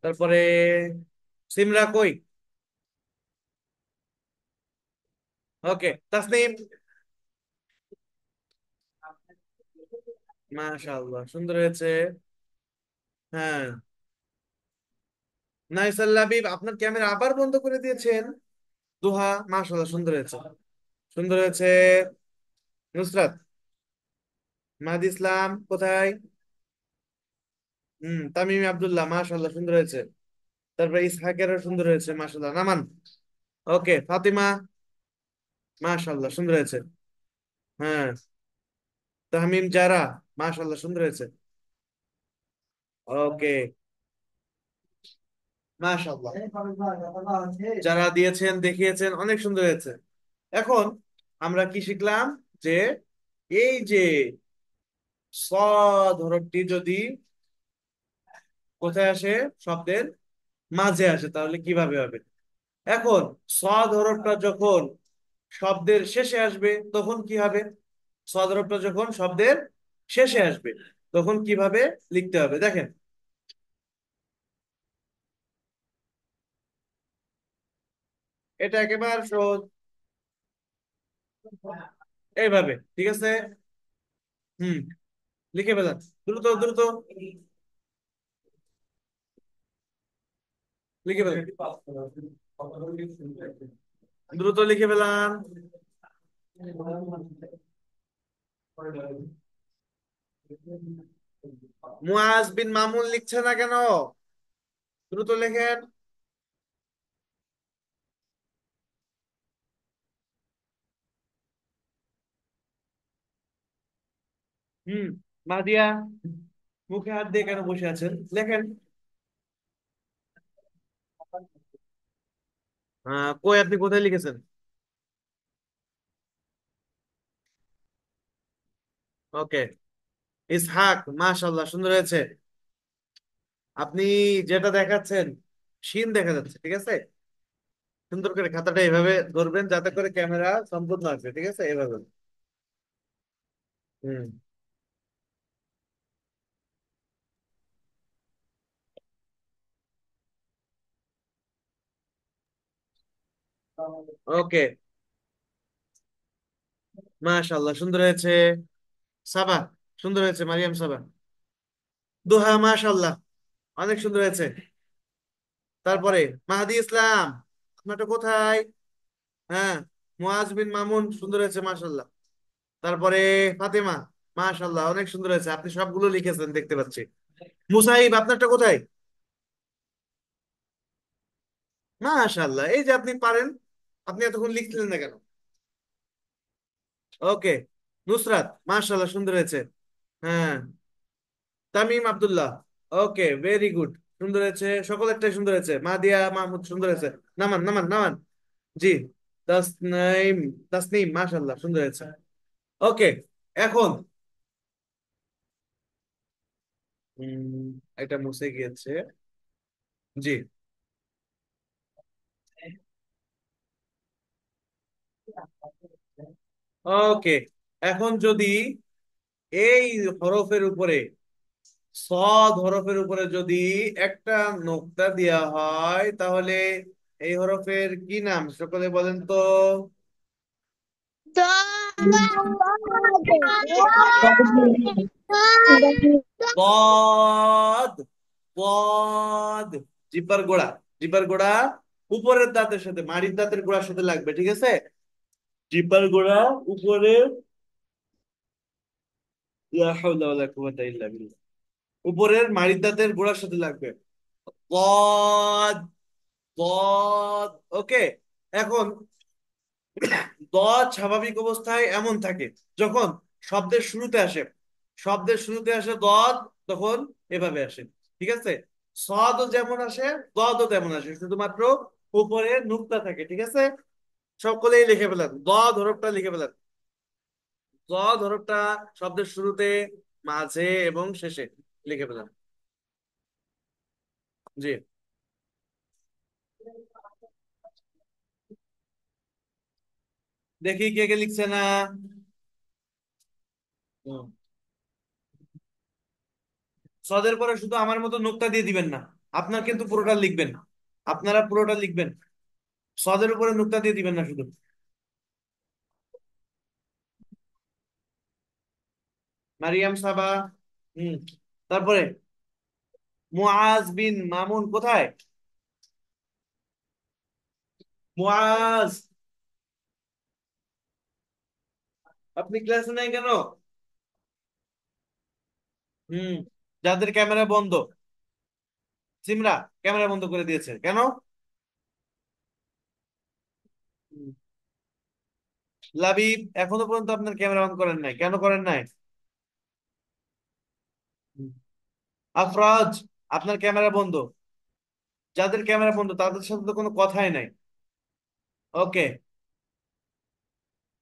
তারপরে সিমরা কই? ওকে, তাসনিম। মাশাআল্লাহ, সুন্দর হয়েছে। হ্যাঁ, নাইসাল লাবিব, আপনার ক্যামেরা আবার বন্ধ করে দিয়েছেন। দুহা, মাশাআল্লাহ, সুন্দর হয়েছে, সুন্দর হয়েছে। নুসরাত, মাহাদি ইসলাম কোথায়? তামিম আব্দুল্লাহ, মাশাআল্লাহ, সুন্দর হয়েছে। তারপরে ইসহাকেরও সুন্দর হয়েছে, মাশাআল্লাহ। নামান। ওকে, ফাতিমা, মাশাআল্লাহ, সুন্দর হয়েছে। হ্যাঁ, তাহমিম জারা, মাশাআল্লাহ, সুন্দর হয়েছে। ওকে, মাশাআল্লাহ, যারা দিয়েছেন দেখিয়েছেন অনেক সুন্দর হয়েছে। এখন আমরা কি শিখলাম? যে এই যে হরফটি যদি কোথায় আসে, শব্দের মাঝে আসে, তাহলে কিভাবে হবে। এখন হরফটা যখন শব্দের শেষে আসবে তখন কি হবে? হরফটা যখন শব্দের শেষে আসবে তখন কিভাবে লিখতে হবে দেখেন। এটা একেবারে সহজ, এইভাবে, ঠিক আছে। হুম, লিখে ফেলান, দ্রুত দ্রুত লিখে ফেলান, দ্রুত লিখে ফেলান। মুআজ বিন মামুন লিখছে না কেন? দ্রুত লেখেন। হুম, মাদিয়া, মুখে হাত দিয়ে কেন বসে আছেন, লেখেন। কই, আপনি কোথায় লিখেছেন? ওকে, ইসহাক, মাশাআল্লাহ, সুন্দর হয়েছে। আপনি যেটা দেখাচ্ছেন শিন দেখা যাচ্ছে, ঠিক আছে। সুন্দর করে খাতাটা এভাবে ধরবেন যাতে করে ক্যামেরা সম্পূর্ণ আসবে, ঠিক আছে, এভাবে। হুম, ওকে, মাশাআল্লাহ, সুন্দর হয়েছে। সাবা, সুন্দর হয়েছে, মারিয়াম সাবা। দোহা, মাশাআল্লাহ, অনেক সুন্দর হয়েছে। তারপরে মাহাদি ইসলাম, আপনারটা কোথায়? হ্যাঁ, মুআজ বিন মামুন, সুন্দর হয়েছে, মাশাআল্লাহ। তারপরে ফাতেমা, মাশাআল্লাহ, অনেক সুন্দর হয়েছে, আপনি সবগুলো লিখেছেন দেখতে পাচ্ছি। মুসাইব, আপনারটা কোথায়? মাশাআল্লাহ, এই যে আপনি পারেন, আপনি এতক্ষণ লিখছিলেন না কেন? ওকে, নুসরাত, মাশাআল্লাহ, সুন্দর হয়েছে। হ্যাঁ, তামিম আব্দুল্লাহ, ওকে, ভেরি গুড, সুন্দর হয়েছে, সকলেরটাই সুন্দর হয়েছে। মাদিয়া মাহমুদ, সুন্দর হয়েছে। নামান নামান নামান। জি, তাসনিম, তাসনিম, মাশাআল্লাহ, সুন্দর হয়েছে। ওকে, এখন এটা মুছে গিয়েছে। জি, ওকে, এখন যদি এই হরফের উপরে, হরফের উপরে যদি একটা নোক্তা দেওয়া হয় তাহলে এই হরফের কি নাম, সকলে বলেন তো। পদ, পদ, জিব্বার গোড়া, জিব্বার গোড়া উপরের দাঁতের সাথে, মাড়ির দাঁতের গোড়ার সাথে লাগবে, ঠিক আছে। জিব্বার গোড়া উপরে। লা হাওলা ওয়ালা কুওয়াতা ইল্লা বিল্লাহ। উপরের মাড়ির দাঁতের গোড়ার সাথে লাগবে। গদ, গদ। ওকে। এখন দদ স্বাভাবিক অবস্থায় এমন থাকে, যখন শব্দের শুরুতে আসে, শব্দের শুরুতে আসে দদ, তখন এভাবে আসে। ঠিক আছে? সদও যেমন আসে, দদও তেমন আসে, শুধুমাত্র উপরে নুক্তা থাকে। ঠিক আছে? সকলেই লিখে ফেলেন, দদ হরফটা লিখে ফেলেন। দদ হরফটা শব্দের শুরুতে, মাঝে এবং শেষে লিখে ফেলেন। জি। দেখি কে কে লিখছে না। হুম। সদের পরে শুধু আমার মতো নোক্তা দিয়ে দিবেন না, আপনার কিন্তু পুরোটা লিখবেন। আপনারা পুরোটা লিখবেন, সদের উপরে নোক্তা দিয়ে দিবেন না শুধু। মারিয়াম সাবা। হুম। তারপরে মুআজ বিন মামুন কোথায়? মুআজ, আপনি ক্লাসে নাই কেন? হুম। যাদের ক্যামেরা বন্ধ, সিমরা ক্যামেরা বন্ধ করে দিয়েছে কেন? হুম। লাবিব, এখনো পর্যন্ত আপনার ক্যামেরা অন করেন নাই, কেন করেন নাই? হুম। আফরাজ, আপনার ক্যামেরা বন্ধ। যাদের ক্যামেরা বন্ধ তাদের সাথে তো কোনো কথাই নাই। ওকে।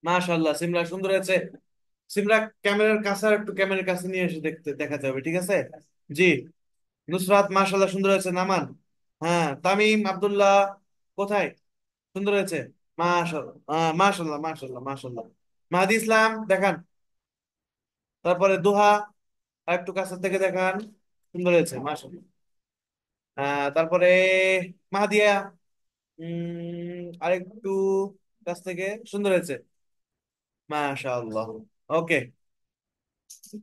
মাশাআল্লাহ, সিমরা সুন্দর হয়েছে। সিমরা, ক্যামেরার কাছে আর একটু ক্যামেরার কাছে নিয়ে এসে দেখতে দেখাতে হবে, ঠিক আছে? জি। নুসরাত, মাশাআল্লাহ সুন্দর হয়েছে, নামান। হ্যাঁ, তামিম আব্দুল্লাহ কোথায়? সুন্দর হয়েছে। মাশাআল্লাহ, মাশাআল্লাহ, মাশাআল্লাহ, মাশাআল্লাহ। মাহাদি ইসলাম দেখান। তারপরে দোহা, আর একটু কাছে থেকে দেখান। সুন্দর হয়েছে, মাশাআল্লাহ। তারপরে মাহাদিয়া, আরেকটু কাছ থেকে। সুন্দর হয়েছে, মাশাআল্লাহ। ওকে।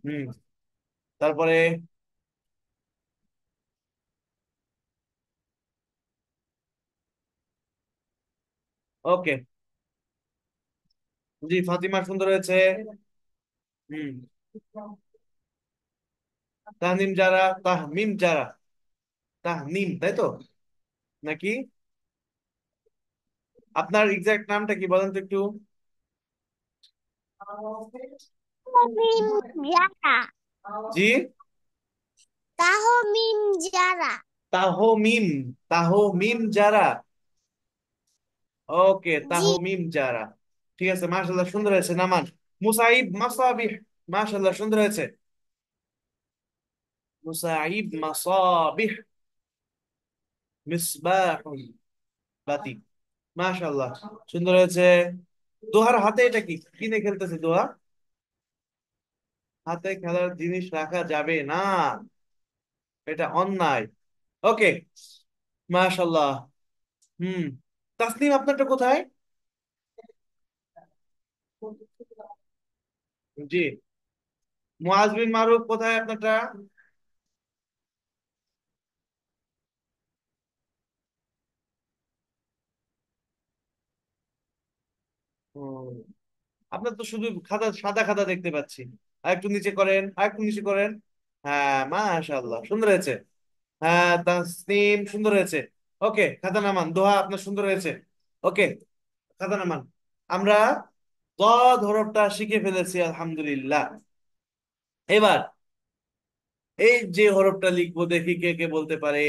হুম। তারপরে ওকে। জি, ফাতিমা সুন্দর হয়েছে। হুম। তাহনিম যারা, তাহমিম যারা, তাহনিম, তাই তো নাকি? আপনার এক্সাক্ট নামটা কি বলেন তো একটু? তাহমিম যারা। জি। তাহমিম যারা। তাহমিম, তাহমিম যারা। ওকে, জি। তাহমিম যারা। ঠিক আছে, মাশাআল্লাহ সুন্দর হয়েছে, নামান। মুসাইব মাসাবিহ, মাশাআল্লাহ সুন্দর হয়েছে। মুসাইব মাসাবিহ, মিসবাহুল বাতি, মাশাআল্লাহ সুন্দর হয়েছে। দোহার হাতে এটা কি, কি নিয়ে খেলতেছে দোহা? হাতে খেলার জিনিস রাখা যাবে না, এটা অন্যায়। ওকে, মাশাআল্লাহ। হুম। তাসনিম, আপনারটা কোথায়? জি। মুআজ বিন মারুফ কোথায় আপনারটা? হুম। আপনার তো শুধু খাতা, সাদা খাতা দেখতে পাচ্ছি। আর একটু নিচে করেন, আর একটু নিচে করেন। হ্যাঁ, মাশাআল্লাহ সুন্দর হয়েছে। হ্যাঁ, তাসনিম সুন্দর হয়েছে। ওকে, খাতা নামান। দোহা আপনার সুন্দর হয়েছে। ওকে, খাতা নামান। আমরা দ হরফটা শিখে ফেলেছি, আলহামদুলিল্লাহ। এবার এই যে হরফটা লিখবো, দেখি কে কে বলতে পারে।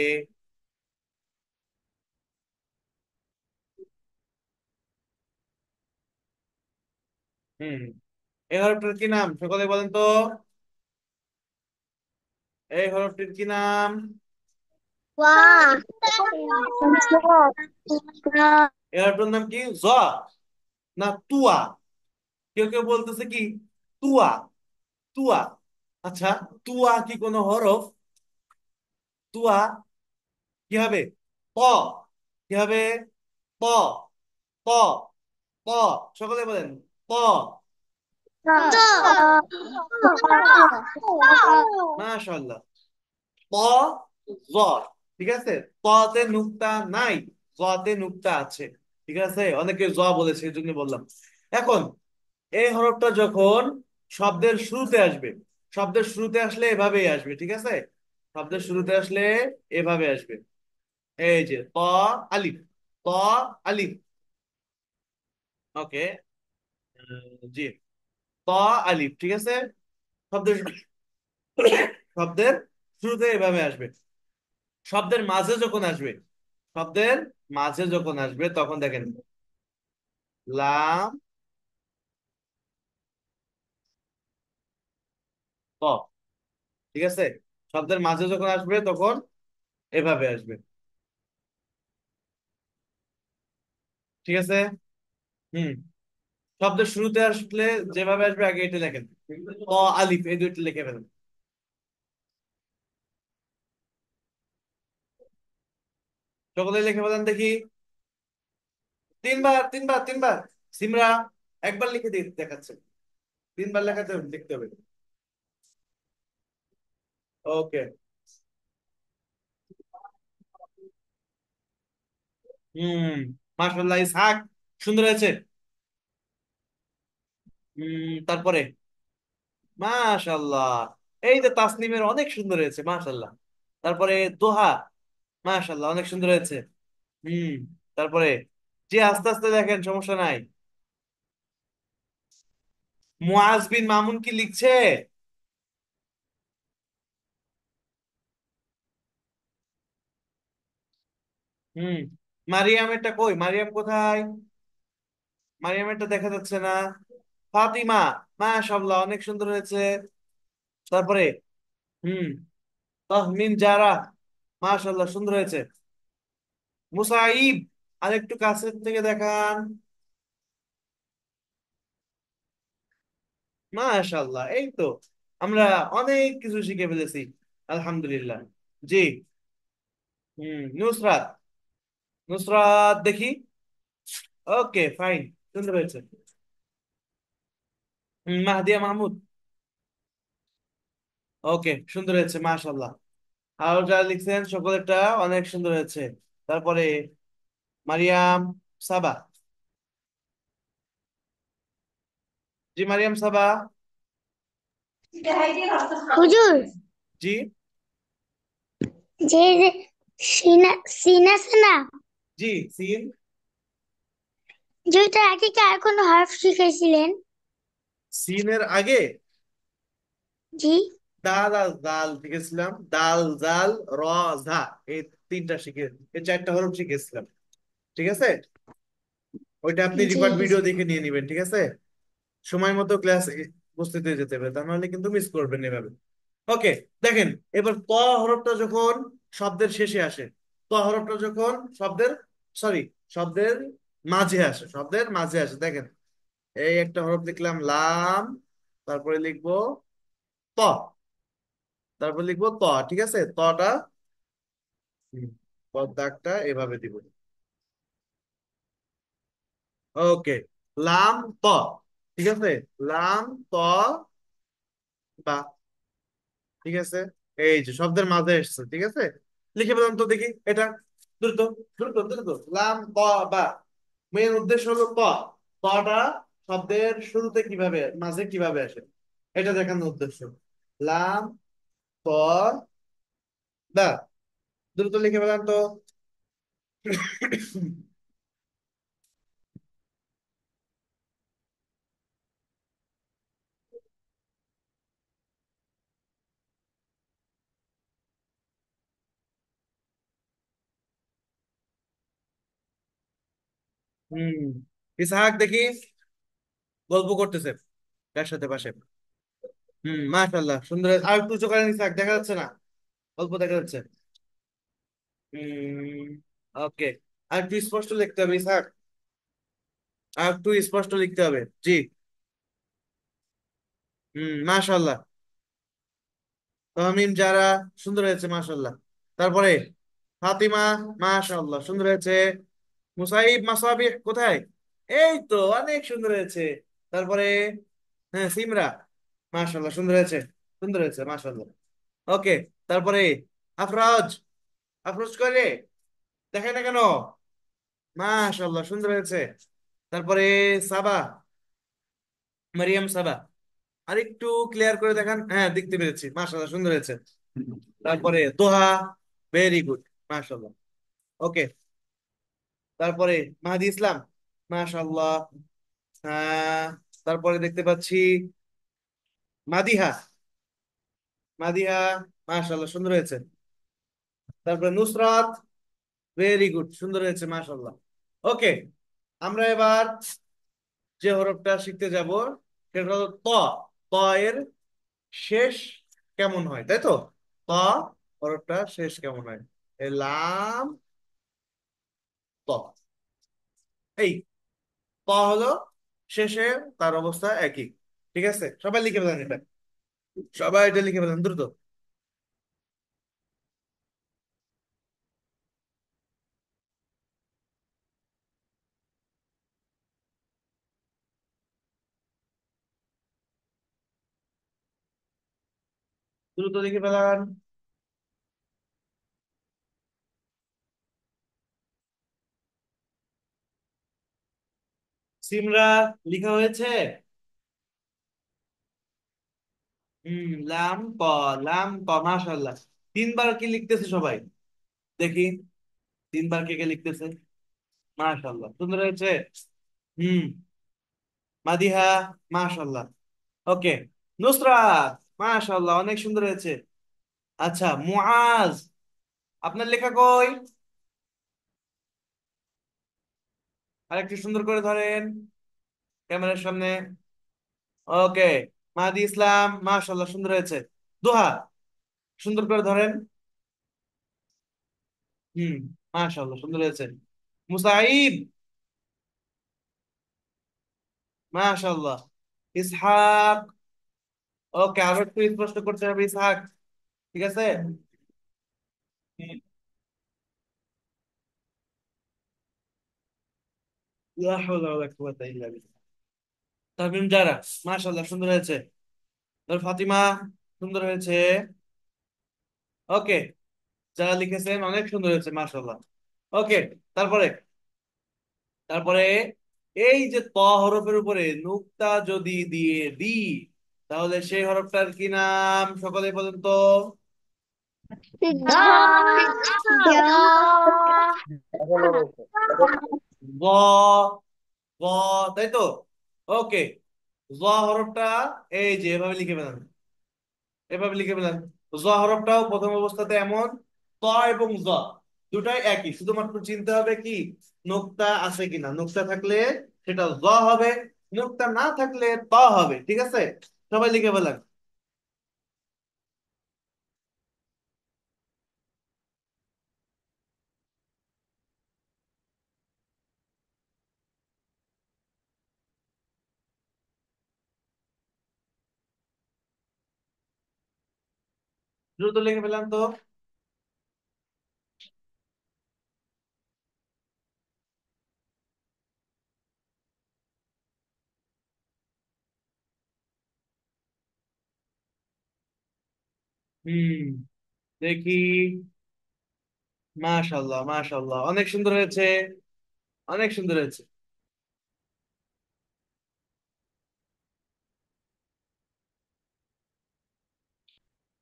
হুম। এই হরফটার কি নাম, সকলে বলেন তো? এই হরফটির কি নাম? ওয়া। এই হরফটার নাম কি? জ না তুয়া? কেউ কেউ বলতেছে কি তুয়া, তুয়া। আচ্ছা, তুয়া কি কোনো হরফ? তুয়া কি হবে? ত। কি হবে? ত, ত, ত। সকলে বলেন ত। মাশাআল্লাহ। ত, জ। ঠিক আছে, ততে নুক্তা নাই, জতে নুক্তা আছে। ঠিক আছে, অনেকে জ বলেছে, এই জন্য বললাম। এখন এই হরফটা যখন শব্দের শুরুতে আসবে, শব্দের শুরুতে আসলে এভাবেই আসবে, ঠিক আছে? শব্দের শুরুতে আসলে এভাবে আসবে। এই যে ত আলিফ, ত আলিফ। ওকে। জি, ত আলিফ, ঠিক আছে। শব্দের শব্দের শুরুতে এভাবে আসবে। শব্দের মাঝে যখন আসবে, শব্দের মাঝে যখন আসবে তখন দেখেন লাম ত, ঠিক আছে। শব্দের মাঝে যখন আসবে তখন এভাবে আসবে, ঠিক আছে। হুম। শব্দের শুরুতে আসলে যেভাবে আসবে আগে এটা লেখেন, ত আলিফ এই দুইটা লিখে ফেলেন। সকলে লিখে ফেলেন দেখি। তিনবার তিনবার তিনবার। সিমরা একবার লিখে দিয়ে দেখাচ্ছে, তিনবার লেখাতে লিখতে হবে। ওকে। হুম, মাশাআল্লাহ ইসহাক, সুন্দর হয়েছে। তারপরে মাশাআল্লাহ, এই যে তাসনিমের অনেক সুন্দর হয়েছে মাশাআল্লাহ। তারপরে দোহা, মাশাআল্লাহ অনেক সুন্দর হয়েছে। হুম। তারপরে যে আস্তে আস্তে দেখেন সমস্যা নাই। মুআজ বিন মামুন কি লিখছে? হুম। মারিয়ামেরটা কই, মারিয়াম কোথায়? মারিয়ামেরটা দেখা যাচ্ছে না। ফাতিমা, মাশাআল্লাহ অনেক সুন্দর হয়েছে। তারপরে হুম, তাহমিন জারা, মাশাআল্লাহ সুন্দর হয়েছে। মুসাইব, আরেকটু কাছের থেকে দেখান। মাশাআল্লাহ, এই তো আমরা অনেক কিছু শিখে ফেলেছি, আলহামদুলিল্লাহ। জি। নুসরাত, নুসরাত দেখি। ওকে ফাইন, সুন্দর হয়েছে। মাহদিয়া মাহমুদ, ওকে সুন্দর হয়েছে মাশাআল্লাহ। আর যারা লিখছেন সকলেরটা অনেক সুন্দর হয়েছে। তারপরে মারিয়াম সাবা, জি মারিয়াম সাবা। হুজুর, জি। যে যে সিনা সিন আছে না, জি সিন। যে ওইটার আগে কি আর কোনো হরফ শিখাইছিলেন? সিনের আগে জি। দাল আর জাল শিখেছিলাম, দাল জাল র ঝা, এই তিনটা শিখে, এই চারটা হরফ শিখেছিলাম, ঠিক আছে। ওইটা আপনি জি। রিপার্ট ভিডিও দেখে নিয়ে নিবেন, ঠিক আছে। সময় মতো ক্লাস উপস্থিত হয়ে যেতে হবে, তা নাহলে কিন্তু মিস করবেন এভাবে। ওকে। দেখেন, এবার ত হরফটা যখন শব্দের শেষে আসে, ত হরফটা যখন শব্দের, সরি, শব্দের মাঝে আসে, শব্দের মাঝে আসে দেখেন, এই একটা হরফ লিখলাম লাম, তারপরে লিখবো ত, তারপর লিখবো ত, ঠিক আছে। তটা দাগটা এভাবে দিব। ওকে। লাম ত, ঠিক আছে। লাম ত বা, ঠিক আছে। এই যে শব্দের মাঝে এসছে, ঠিক আছে। লিখে পেলাম তো দেখি এটা, দ্রুত দ্রুত দ্রুত। লাম ত বা, মেন উদ্দেশ্য হলো ত, তটা শব্দের শুরুতে কিভাবে মাঝে কিভাবে আসে এটা দেখানোর উদ্দেশ্য। লাম ত বা, দ্রুত লিখে পেলাম তো। হম। ইসহাক দেখি গল্প করতেছে কার সাথে পাশে। মাশাআল্লাহ সুন্দর, আর একটু উঁচু করেন ইসহাক, দেখা যাচ্ছে না, অল্প দেখা যাচ্ছে। হম। ওকে। আর একটু স্পষ্ট লিখতে হবে ইসহাক, আর একটু স্পষ্ট লিখতে হবে। জি। মাশাআল্লাহ। তামিম যারা, সুন্দর হয়েছে মাশাআল্লাহ। তারপরে ফাতিমা, মাশাআল্লাহ সুন্দর হয়েছে। মুসাইব মাসাবিহ কোথায়? এই তো অনেক সুন্দর হয়েছে। তারপরে হ্যাঁ সিমরা, মাশাআল্লাহ সুন্দর হয়েছে, সুন্দর হয়েছে মাশাআল্লাহ। ওকে। তারপরে আফরোজ, আফরোজ করে দেখে না কেন? মাশাআল্লাহ সুন্দর হয়েছে। তারপরে সাবা, মারিয়াম সাবা, আরেকটু ক্লিয়ার করে দেখান, হ্যাঁ দেখতে পেরেছি, মাশাআল্লাহ সুন্দর হয়েছে। তারপরে দোহা, ভেরি গুড, মাশাআল্লাহ। ওকে, তারপরে মাহাদি ইসলাম, মাশাআল্লাহ। আহ, তারপরে দেখতে পাচ্ছি মাদিহা, মাদিহা, মাশাআল্লাহ, সুন্দর হয়েছে। তারপরে নুসরাত, ভেরি গুড, সুন্দর হয়েছে, মাশাআল্লাহ। ওকে, আমরা এবার যে হরফটা শিখতে যাব সেটা হলো ত। ত এর শেষ কেমন হয়, তাই তো? ত হরফটা শেষ কেমন হয়? এই লাম, ত, এই ত হলো শেষে, তার অবস্থা একই। ঠিক আছে, সবাই লিখে ফেলেন এটা, সবাই এটা লিখে ফেলেন দ্রুত। দ্রুত লিখে ফেলান। সিমরা, লিখা হয়েছে? লাম ক, লাম ক, মাশাআল্লাহ। তিনবার কি লিখতেছে সবাই? দেখি, তিনবার কে কে লিখতেছে? মাশাআল্লাহ, সুন্দর হয়েছে। হুম, মাদিহা, মাশাআল্লাহ। ওকে, নুসরাত, মাশাআল্লাহ, অনেক সুন্দর হয়েছে। আচ্ছা, মুআজ, আপনার লেখা কই? আরেকটু সুন্দর করে ধরেন ক্যামেরার সামনে। ওকে, মাহাদি ইসলাম, মাশাআল্লাহ, সুন্দর হয়েছে। দোহা, সুন্দর করে ধরেন। হুম, মাশাআল্লাহ, সুন্দর হয়েছে। মুসাইব, মাশাআল্লাহ। ইসহাক, ওকে, আরো একটু স্পষ্ট করতে হবে, ইসহাক। ঠিক আছে। লা হাওলা ওয়ালা কুওয়াতা ইল্লা বিল্লাহ। তামিম জারা, মাশাআল্লাহ, সুন্দর হয়েছে। তোর ফাতিমা, সুন্দর হয়েছে। ওকে, যারা লিখেছেন অনেক সুন্দর হয়েছে, মাশাআল্লাহ। ওকে, তারপরে, তারপরে এই যে ত হরফের উপরে নুক্তা যদি দিয়ে দিই, তাহলে সেই হরফটার কি নাম, সকলে বলেন তো? গ, গ, তাই তো? ওকে, জ হরফটা এই যে এভাবে লিখে ফেলেন, এভাবে লিখে ফেলেন। জ হরফটাও প্রথম অবস্থাতে এমন, ত এবং জ দুটাই একই, শুধুমাত্র চিনতে হবে কি নোক্তা আছে কিনা। নোক্তা থাকলে সেটা জ হবে, নোক্তা না থাকলে ত হবে। ঠিক আছে, সবাই লিখে ফেলেন। দ্রুত লিখে ফেলেন তো। হুম, দেখি, মাশাল্লাহ, মাশাল্লাহ, অনেক সুন্দর হয়েছে, অনেক সুন্দর হয়েছে।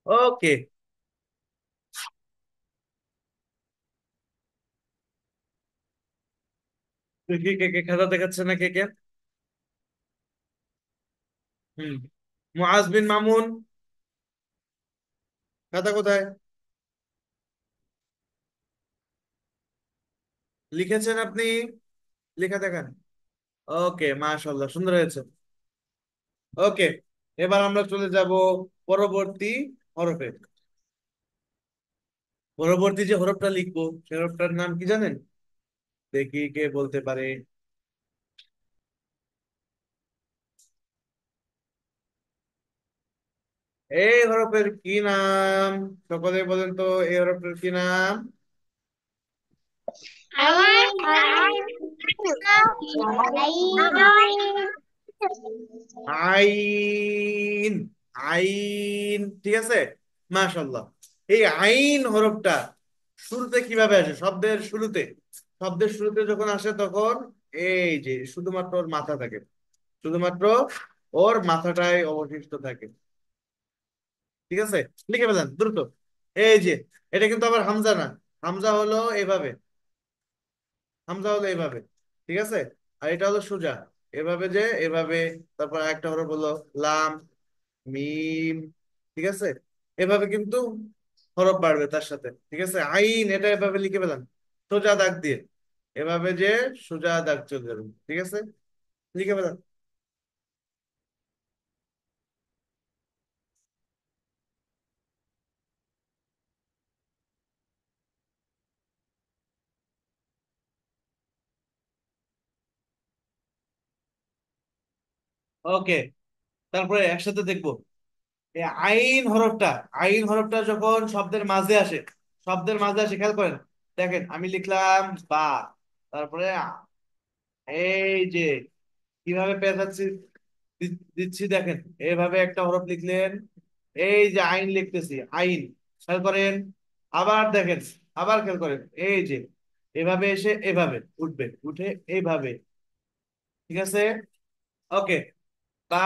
ওকে, দেখি কে কে খাতা দেখাচ্ছে না, কে কে? হুম, মুআজ বিন মামুন, খাতা কোথায়? লিখেছেন আপনি? লেখা দেখান। ওকে, মাশাল্লাহ, সুন্দর হয়েছে। ওকে, এবার আমরা চলে যাব পরবর্তী হরফে। পরবর্তী যে হরফটা লিখবো সে হরফটার নাম কি জানেন? দেখি কে বলতে পারে। এই হরফের কি নাম? সকলে বলেন তো, এই হরফের কি নাম? আইন, আইন, ঠিক আছে, মাশাল্লাহ। এই আইন হরফটা শুরুতে কিভাবে আসে? শব্দের শুরুতে, শব্দের শুরুতে যখন আসে তখন এই যে শুধুমাত্র ওর মাথা থাকে, শুধুমাত্র ওর মাথাটাই অবশিষ্ট থাকে। ঠিক আছে, লিখে ফেলেন দ্রুত। এই যে, এটা কিন্তু আবার হামজা না। হামজা হলো এইভাবে, হামজা হলো এইভাবে, ঠিক আছে। আর এটা হলো সোজা, এভাবে যে এভাবে। তারপর একটা হরফ হলো লাম, মিম, ঠিক আছে। এভাবে কিন্তু হরফ বাড়বে তার সাথে, ঠিক আছে। আইন এটা এভাবে লিখে পেলাম সোজা দাগ দিয়ে, এভাবে যে সোজা দাগ চলে যাবে, ঠিক আছে, লিখে পেলাম। ওকে, তারপরে একসাথে দেখবো এই আইন হরফটা। আইন হরফটা যখন শব্দের মাঝে আসে, শব্দের মাঝে আসে, খেয়াল করেন। দেখেন আমি লিখলাম বা, তারপরে এই যে কিভাবে পেঁচাচ্ছি, দিচ্ছি দেখেন। এইভাবে একটা হরফ লিখলেন, এই যে আইন লিখতেছি, আইন, খেয়াল করেন। আবার দেখেন, আবার খেয়াল করেন, এই যে এভাবে এসে এভাবে উঠবে, উঠে এইভাবে, ঠিক আছে। ওকে, বা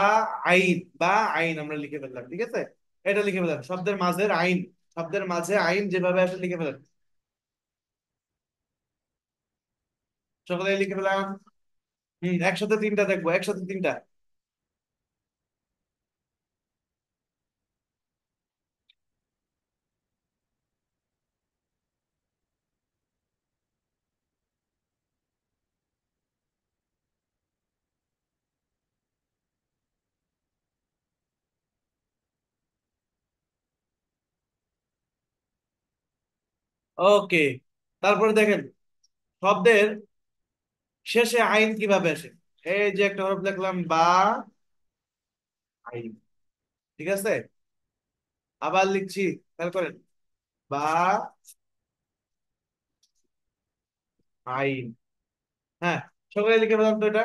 আইন, বা আইন আমরা লিখে ফেললাম, ঠিক আছে। এটা লিখে ফেললাম শব্দের মাঝের আইন, শব্দের মাঝে আইন যেভাবে আসে লিখে ফেললাম। সকলে লিখে ফেললাম। একসাথে তিনটা দেখবো, একসাথে তিনটা। ওকে, তারপরে দেখেন শব্দের শেষে আইন কিভাবে আসে। এই যে একটা হরফ লিখলাম বা, আইন, ঠিক আছে। আবার লিখছি, খেয়াল করেন, বা আইন। হ্যাঁ, সকলে লিখে ফেলাম তো এটা,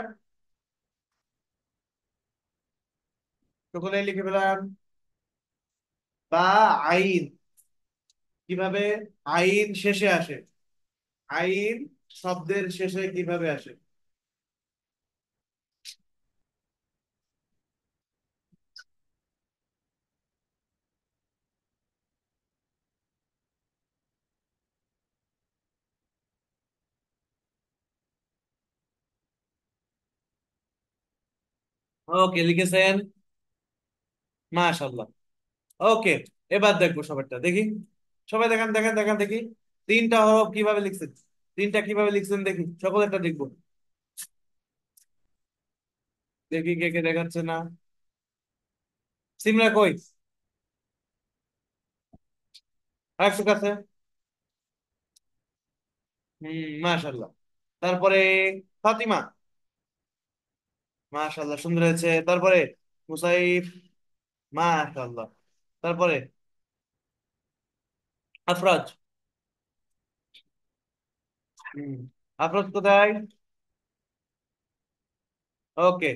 সকলে লিখে ফেলাম বা আইন কিভাবে, আইন শেষে আসে, আইন শব্দের শেষে কিভাবে আসে। ওকে, লিখেছেন, মাশাল্লাহ। ওকে, এবার দেখবো সবারটা দেখি। সবাই দেখান, দেখান, দেখান দেখি। তিনটা হরফ কিভাবে লিখছেন, তিনটা কিভাবে লিখছেন দেখি, সকলেরটা দেখবো। দেখি কে কে দেখাচ্ছে না। সিমরা কই, আরেকটু কাছে। মাশাল্লাহ। তারপরে ফাতিমা, মাশাল্লাহ, সুন্দর হয়েছে। তারপরে মুসাইফ, মাশাল্লাহ। তারপরে আফরাজ। হম, আফরাজ কোথায়? ওকে,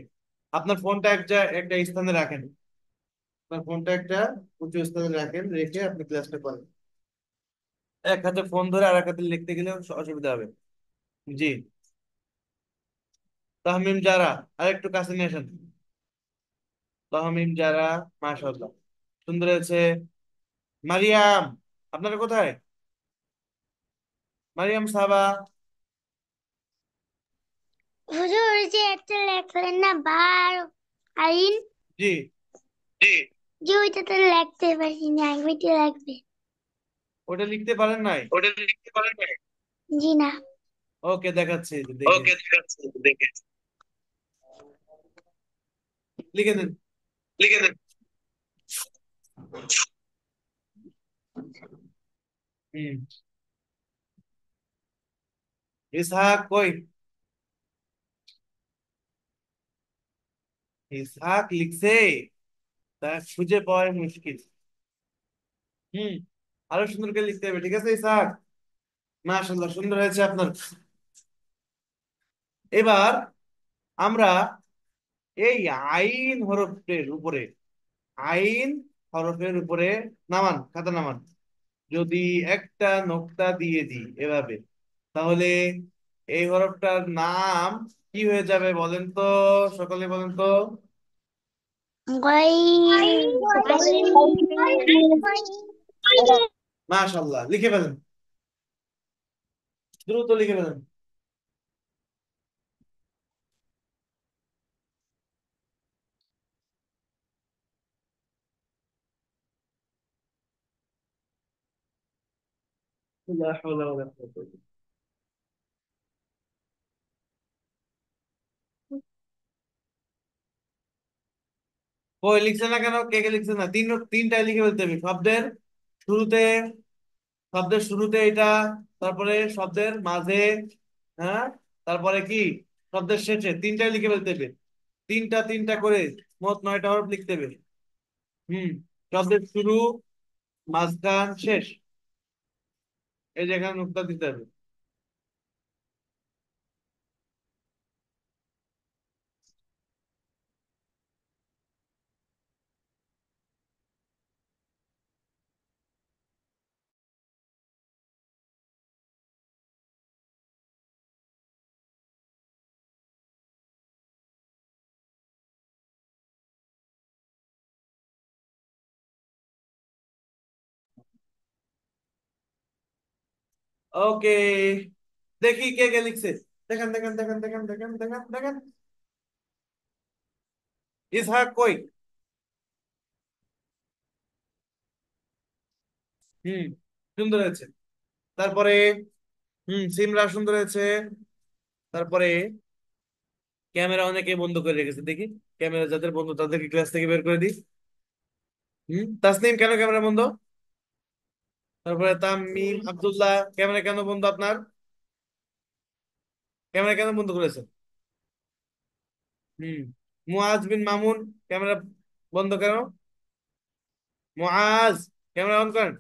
আপনার ফোনটা একটা স্থানে রাখেন, আপনার ফোনটা একটা উঁচু স্থানে রাখেন, রেখে আপনি ক্লাসটা করেন। এক হাতে ফোন ধরে আর এক হাতে লিখতে গেলে অসুবিধা হবে। জি, তাহমিম যারা, আর একটু কাছে নিয়ে আসেন। তাহমিম যারা, মাশাআল্লাহ, সুন্দর হয়েছে। মারিয়াম, আপনারা কোথায়? মারিয়াম সাবা। হুজুর ওই যে একটা লেখলেন না বার আইন, জি, জি, যে ওইটা তো লিখতে পারছি না, ওইটা লাগবে। ওটা লিখতে পারেন নাই? ওটা লিখতে পারেন না? জি না। ওকে, দেখাচ্ছি, দেখে ওকে, ঠিক আছে, দেখে লিখে দিন। লিখে দেন। হুম, ইসহাক কই? ইসহাক লিখছে, তা খুঁজে পাওয়া মুশকিল। হুম, আরো সুন্দর করে লিখতে হবে, ঠিক আছে ইসহাক। মাশাআল্লাহ, সুন্দর হয়েছে আপনার। এবার আমরা এই আইন হরফের উপরে, আইন হরফের উপরে, নামান, খাতা নামান। যদি একটা নোক্তা দিয়ে দিই এভাবে, তাহলে এই হরফটার নাম কি হয়ে যাবে বলেন তো, সকলে বলেন তো। গাইন, Why? গাইন, Why? মাশাআল্লাহ, লিখে ফেলেন, দ্রুত লিখে ফেলেন। লা হাওলা ওয়ালা কুওয়াতা ইল্লা বিল্লাহ। কই লিখছে না কেন? কে কে লিখছে না? তিনটায় লিখে ফেলতে হবে। শুরুতে শব্দের শুরুতে এটা, তারপরে শব্দের মাঝে, হ্যাঁ, তারপরে কি শব্দের শেষে, তিনটায় লিখে ফেলতে হবে। তিনটা তিনটা করে মোট 9টা হরফ লিখতে হবে। হুম, শব্দের শুরু, মাঝখান, শেষ, এই যে এখানে নুক্তা দিতে হবে। ওকে, দেখি কে কে লিখছে। দেখেন দেখেন দেখেন দেখেন দেখেন দেখেন দেখেন। ইসহাক কই? হুম, সুন্দর হয়েছে। তারপরে সিমরা সুন্দর হয়েছে। তারপরে ক্যামেরা অনেকে বন্ধ করে রেখেছে, দেখি ক্যামেরা যাদের বন্ধ তাদেরকে ক্লাস থেকে বের করে দিই। তাসনিম, কেন ক্যামেরা বন্ধ? তারপরে তামিম আব্দুল্লাহ, ক্যামেরা কেন বন্ধ আপনার? ক্যামেরা কেন বন্ধ করেছেন? হুম, মুআজ বিন মামুন, ক্যামেরা বন্ধ কেন? মুআজ, ক্যামেরা অন করেন।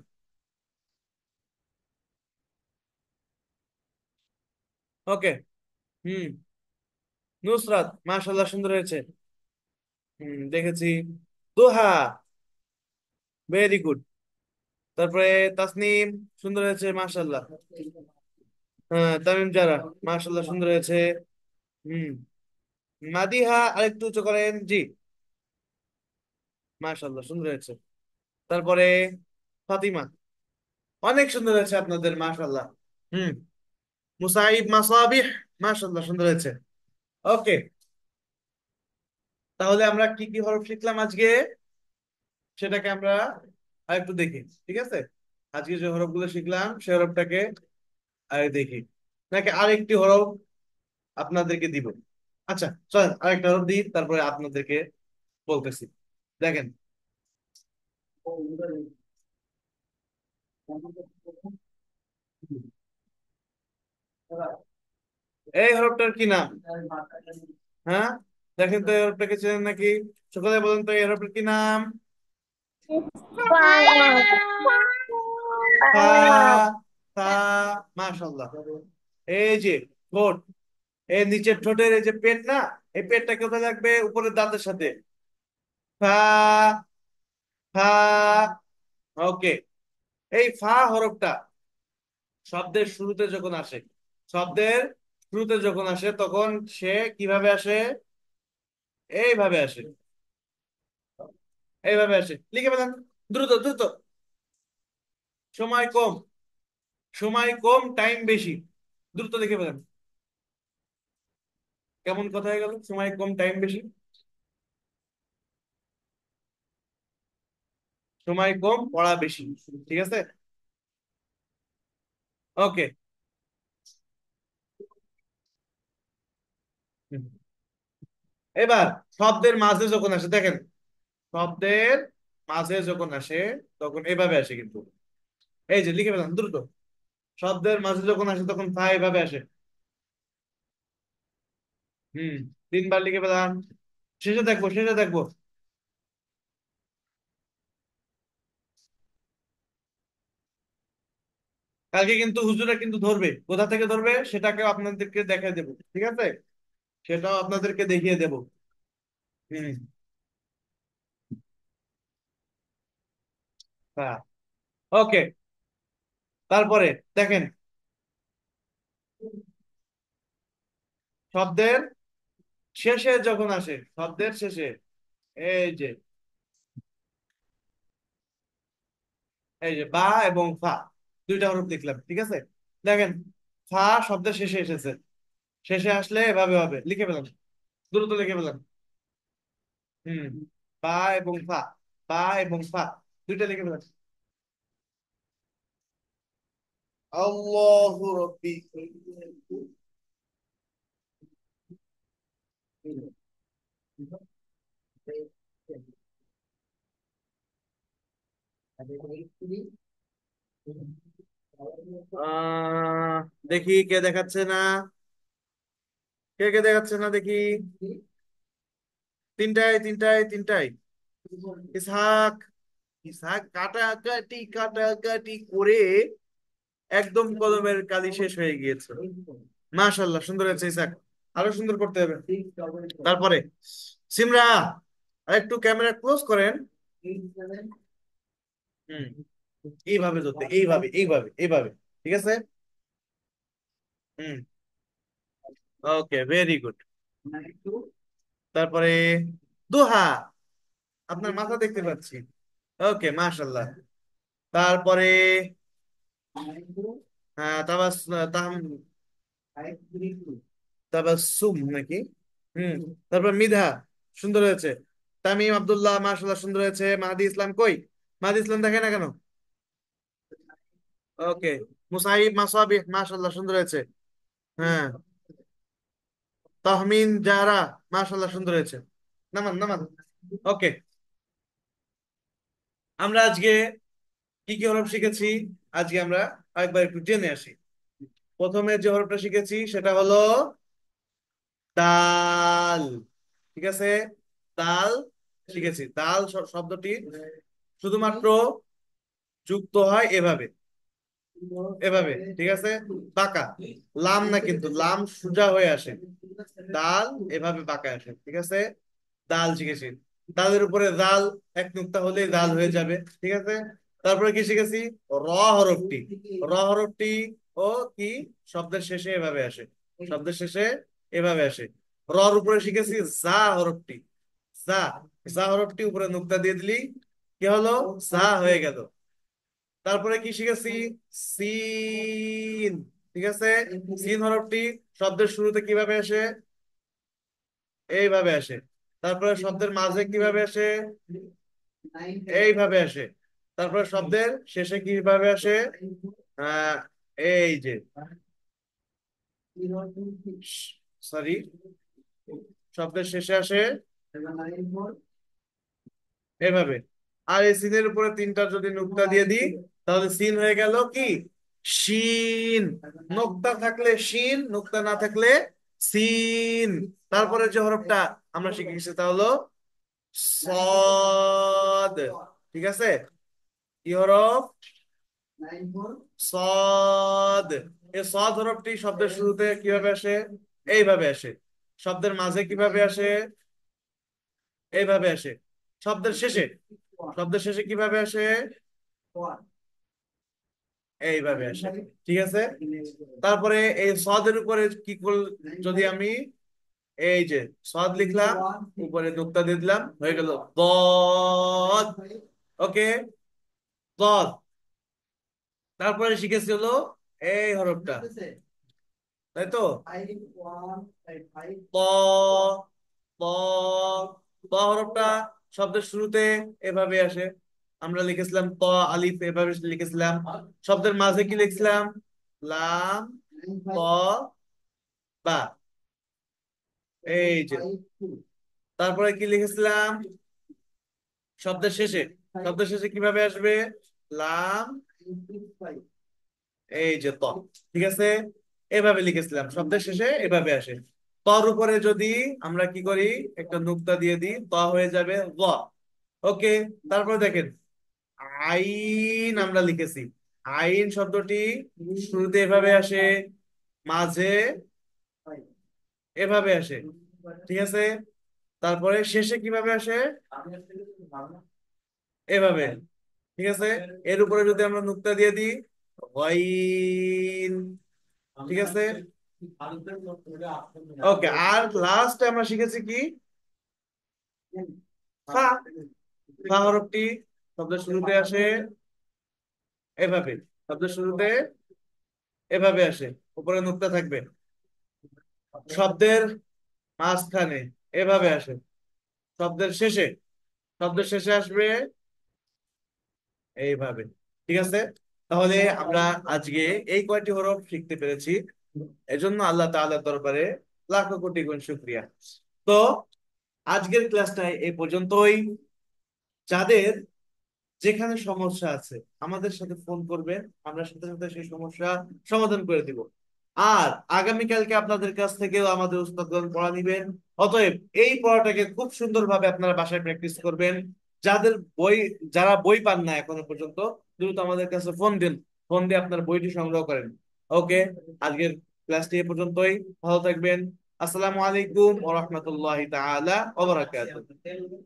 ওকে। হুম, নুসরাত, মাশাআল্লাহ সুন্দর হয়েছে। দেখেছি। দোহা, ভেরি গুড। তারপরে তাসনিম, সুন্দর হয়েছে মাশাআল্লাহ। হ্যাঁ, তামিম জারা, মাশাআল্লাহ সুন্দর হয়েছে। হুম, মাদিহা আরেকটু উঁচু করেন, জি, মাশাআল্লাহ সুন্দর হয়েছে। তারপরে ফাতিমা, অনেক সুন্দর হয়েছে আপনাদের, মাশাআল্লাহ। হুম, মুসাইব মাসাবিহ, মাশাআল্লাহ সুন্দর হয়েছে। ওকে, তাহলে আমরা কি কি হরফ শিখলাম আজকে সেটাকে আমরা আরেকটু দেখি, ঠিক আছে? আজকে যে হরফগুলো শিখলাম সে হরফটাকে আরে দেখি, নাকি আরেকটি হরফ আপনাদেরকে দিব? আচ্ছা, চলেন আরেকটা হরফ দিই, তারপরে আপনাদেরকে বলতেছি। দেখেন, এই হরফটার কি নাম? হ্যাঁ, দেখেন তো এই হরফটাকে চেনেন নাকি? সকলে বলেন তো এই হরফটার কি নাম? ফা, ফা, মাশাআল্লাহ। এই যে ঠোঁট, এই নিচের ঠোঁটের এই যে পেট না, এই পেটটা কোথায় থাকবে? উপরের দাঁতের সাথে। ফা, ফা। ওকে, এই ফা হরফটা শব্দের শুরুতে যখন আসে, শব্দের শুরুতে যখন আসে তখন সে কিভাবে আসে? এইভাবে আসে, এইভাবে আসে। লিখে ফেলেন, দ্রুত দ্রুত, সময় কম, সময় কম টাইম বেশি, দ্রুত লিখে ফেলেন। কেমন কথা হয়ে গেল, সময় কম টাইম বেশি? সময় কম পড়া বেশি, ঠিক আছে। ওকে, এবার শব্দের মাঝে যখন আসে, দেখেন, শব্দের মাঝে যখন আসে তখন এভাবে আসে কিন্তু। এই যে লিখে ফেলাম দ্রুত, শব্দের মাঝে যখন আসে তখন ফা এভাবে আসে। হুম, 3বার লিখে ফেলাম। শেষে দেখবো, শেষে দেখবো। কালকে কিন্তু হুজুরা কিন্তু ধরবে, কোথা থেকে ধরবে সেটাকেও আপনাদেরকে দেখাই দেবো, ঠিক আছে? সেটাও আপনাদেরকে দেখিয়ে দেবো। হুম, হ্যাঁ, ওকে। তারপরে দেখেন, শব্দের শেষে যখন আসে, শব্দের শেষে, এই যে এই যে বা এবং ফা, দুইটা হরফ লিখলাম, ঠিক আছে। দেখেন, ফা শব্দের শেষে এসেছে, শেষে আসলে এভাবে হবে, লিখে ফেলাম, দ্রুত লিখে ফেলাম। হুম, বা এবং ফা, বা এবং ফা, দুইটা লিখে ফেলাম। আল্লাহু রাব্বি। আহ দেখি কে দেখাচ্ছে না, কে কে দেখাচ্ছে না দেখি। তিনটায় তিনটায় তিনটায়। ইসহাক, ইসহাক কাটাকাটি করে একদম কলমের কালি শেষ হয়ে গিয়েছে। মাশাআল্লাহ, সুন্দর হয়েছে ইসহাক, আরো সুন্দর করতে হবে। তারপরে সিমরা, আরেকটু ক্যামেরা ক্লোজ করেন। হুম, এইভাবে ধরতে, এইভাবে এইভাবে এইভাবে, ঠিক আছে। হুম, ওকে, ভেরি গুড। তারপরে দোহা, আপনার মাথা দেখতে পাচ্ছি। ওকে, মাশাআল্লাহ। তারপরে তাবাস তাহম তাবাসসুম নাকি। হুম, তারপর মিধা, সুন্দর হয়েছে। তামিম আব্দুল্লাহ, মাশাআল্লাহ, সুন্দর হয়েছে। মাহাদি ইসলাম কই? মাহাদি ইসলাম দেখে না কেন? ওকে, মুসাইব মাসাবিহ, মাশাআল্লাহ, সুন্দর হয়েছে। হ্যাঁ, তাহমিন জারা, মাশাআল্লাহ, সুন্দর হয়েছে। নামান নামান। ওকে, আমরা আজকে কি কি হরফ শিখেছি? আজকে আমরা একবার একটু জেনে আসি। প্রথমে যে হরফটা শিখেছি সেটা হলো দাল, ঠিক আছে। দাল শিখেছি। দাল শব্দটি শুধুমাত্র যুক্ত হয় এভাবে, এভাবে, ঠিক আছে, বাঁকা। লাম না, কিন্তু লাম সোজা হয়ে আসে, দাল এভাবে বাঁকা আসে, ঠিক আছে। দাল শিখেছি। দালের উপরে দাল, এক নুক্তা হলেই দাল হয়ে যাবে, ঠিক আছে। তারপরে কি শিখেছি? র হরফটি, র হরফটি ও কি শব্দের শেষে এভাবে আসে, শব্দের শেষে এভাবে আসে। রর উপরে শিখেছি জা হরফটি, জা, জা হরফটি উপরে নুক্তা দিয়ে দিলি কি হলো? জা হয়ে গেল। তারপরে কি শিখেছি? সিন, ঠিক আছে। সিন হরফটি শব্দের শুরুতে কিভাবে আসে? এইভাবে আসে। তারপরে শব্দের মাঝে কিভাবে আসে? এইভাবে আসে। তারপরে শব্দের শেষে কিভাবে আসে? আহ এই যে, সরি, শব্দের শেষে আসে এভাবে। আর এই সিনের উপরে তিনটা যদি নুক্তা দিয়ে দিই তাহলে সিন হয়ে গেল কি? শিন। নুক্তা থাকলে শিন, নুক্তা না থাকলে সিন। তারপরে যে হরফটা আমরা শিখে গেছি তা হলো সদ, ঠিক আছে। কি হরফ? সদ। এই সদ হরফটি শব্দের শুরুতে কিভাবে আসে? এইভাবে আসে। শব্দের মাঝে কিভাবে আসে? এইভাবে আসে। শব্দের শেষে, শব্দের শেষে কিভাবে আসে? এইভাবে আসে, ঠিক আছে। তারপরে এই সদের উপরে কি যদি আমি এই যে সদ লিখলাম, উপরে নোক্তা দিয়ে দিলাম, হয়ে গেল দদ। ওকে, দদ। তারপরে শিখেছি হলো এই হরফটা, তাই তো। ত, ত, ত হরফটা শব্দের শুরুতে এভাবে আসে। আমরা লিখেছিলাম ত আলিফ, এভাবে লিখেছিলাম। শব্দের মাঝে কি লিখছিলাম? লাম, ত, বা, এই যে। তারপরে কি লিখেছিলাম? শব্দের শেষে, শব্দের শেষে কিভাবে আসবে? লাম, এই যে ত, ঠিক আছে। এভাবে লিখেছিলাম, শব্দের শেষে এভাবে আসে। তর উপরে যদি আমরা কি করি, একটা নুক্তা দিয়ে দিই, ত হয়ে যাবে ল। ওকে, তারপরে দেখেন আইন আমরা লিখেছি। আইন শব্দটি শুরুতে এভাবে আসে, মাঝে এভাবে আসে, ঠিক আছে। তারপরে শেষে কিভাবে আসে? এভাবে, ঠিক আছে। এর উপরে যদি আমরা নুক্তা দিয়ে দিই, ওয়াইন, ঠিক আছে। ওকে, আর লাস্ট আমরা শিখেছি কি? ফা। ফা হরফটি শব্দের শুরুতে আসে, এভাবে। শব্দের শুরুতে এভাবে আসে, উপরে নুক্তা থাকবে। শব্দের মাঝখানে এভাবে আসে। শব্দের শেষে, শব্দের শেষে আসবে এইভাবে। ঠিক আছে, তাহলে আমরা আজকে এই কয়টি হরফ শিখতে পেরেছি, এজন্য আল্লাহ তাআলার দরবারে লাখো কোটি গুণ শুকরিয়া। তো আজকের ক্লাসটা এই পর্যন্তই। যাদের যেখানে সমস্যা আছে আমাদের সাথে ফোন করবেন, আমরা সাথে সাথে সেই সমস্যা সমাধান করে দিব। আর আগামীকালকে আপনাদের কাছ থেকেও আমাদের উস্তাদগণ পড়া নিবেন। অতএব এই পড়াটাকে খুব সুন্দরভাবে আপনারা বাসায় প্র্যাকটিস করবেন। যাদের বই, যারা বই পান না এখনো পর্যন্ত, দ্রুত আমাদের কাছে ফোন দিন, ফোন দিয়ে আপনার বইটি সংগ্রহ করেন। ওকে, আজকের ক্লাসটি এ পর্যন্তই। ভালো থাকবেন। আসসালামু আলাইকুম ওয়া রাহমাতুল্লাহি তাআলা ওয়া বারাকাতুহু।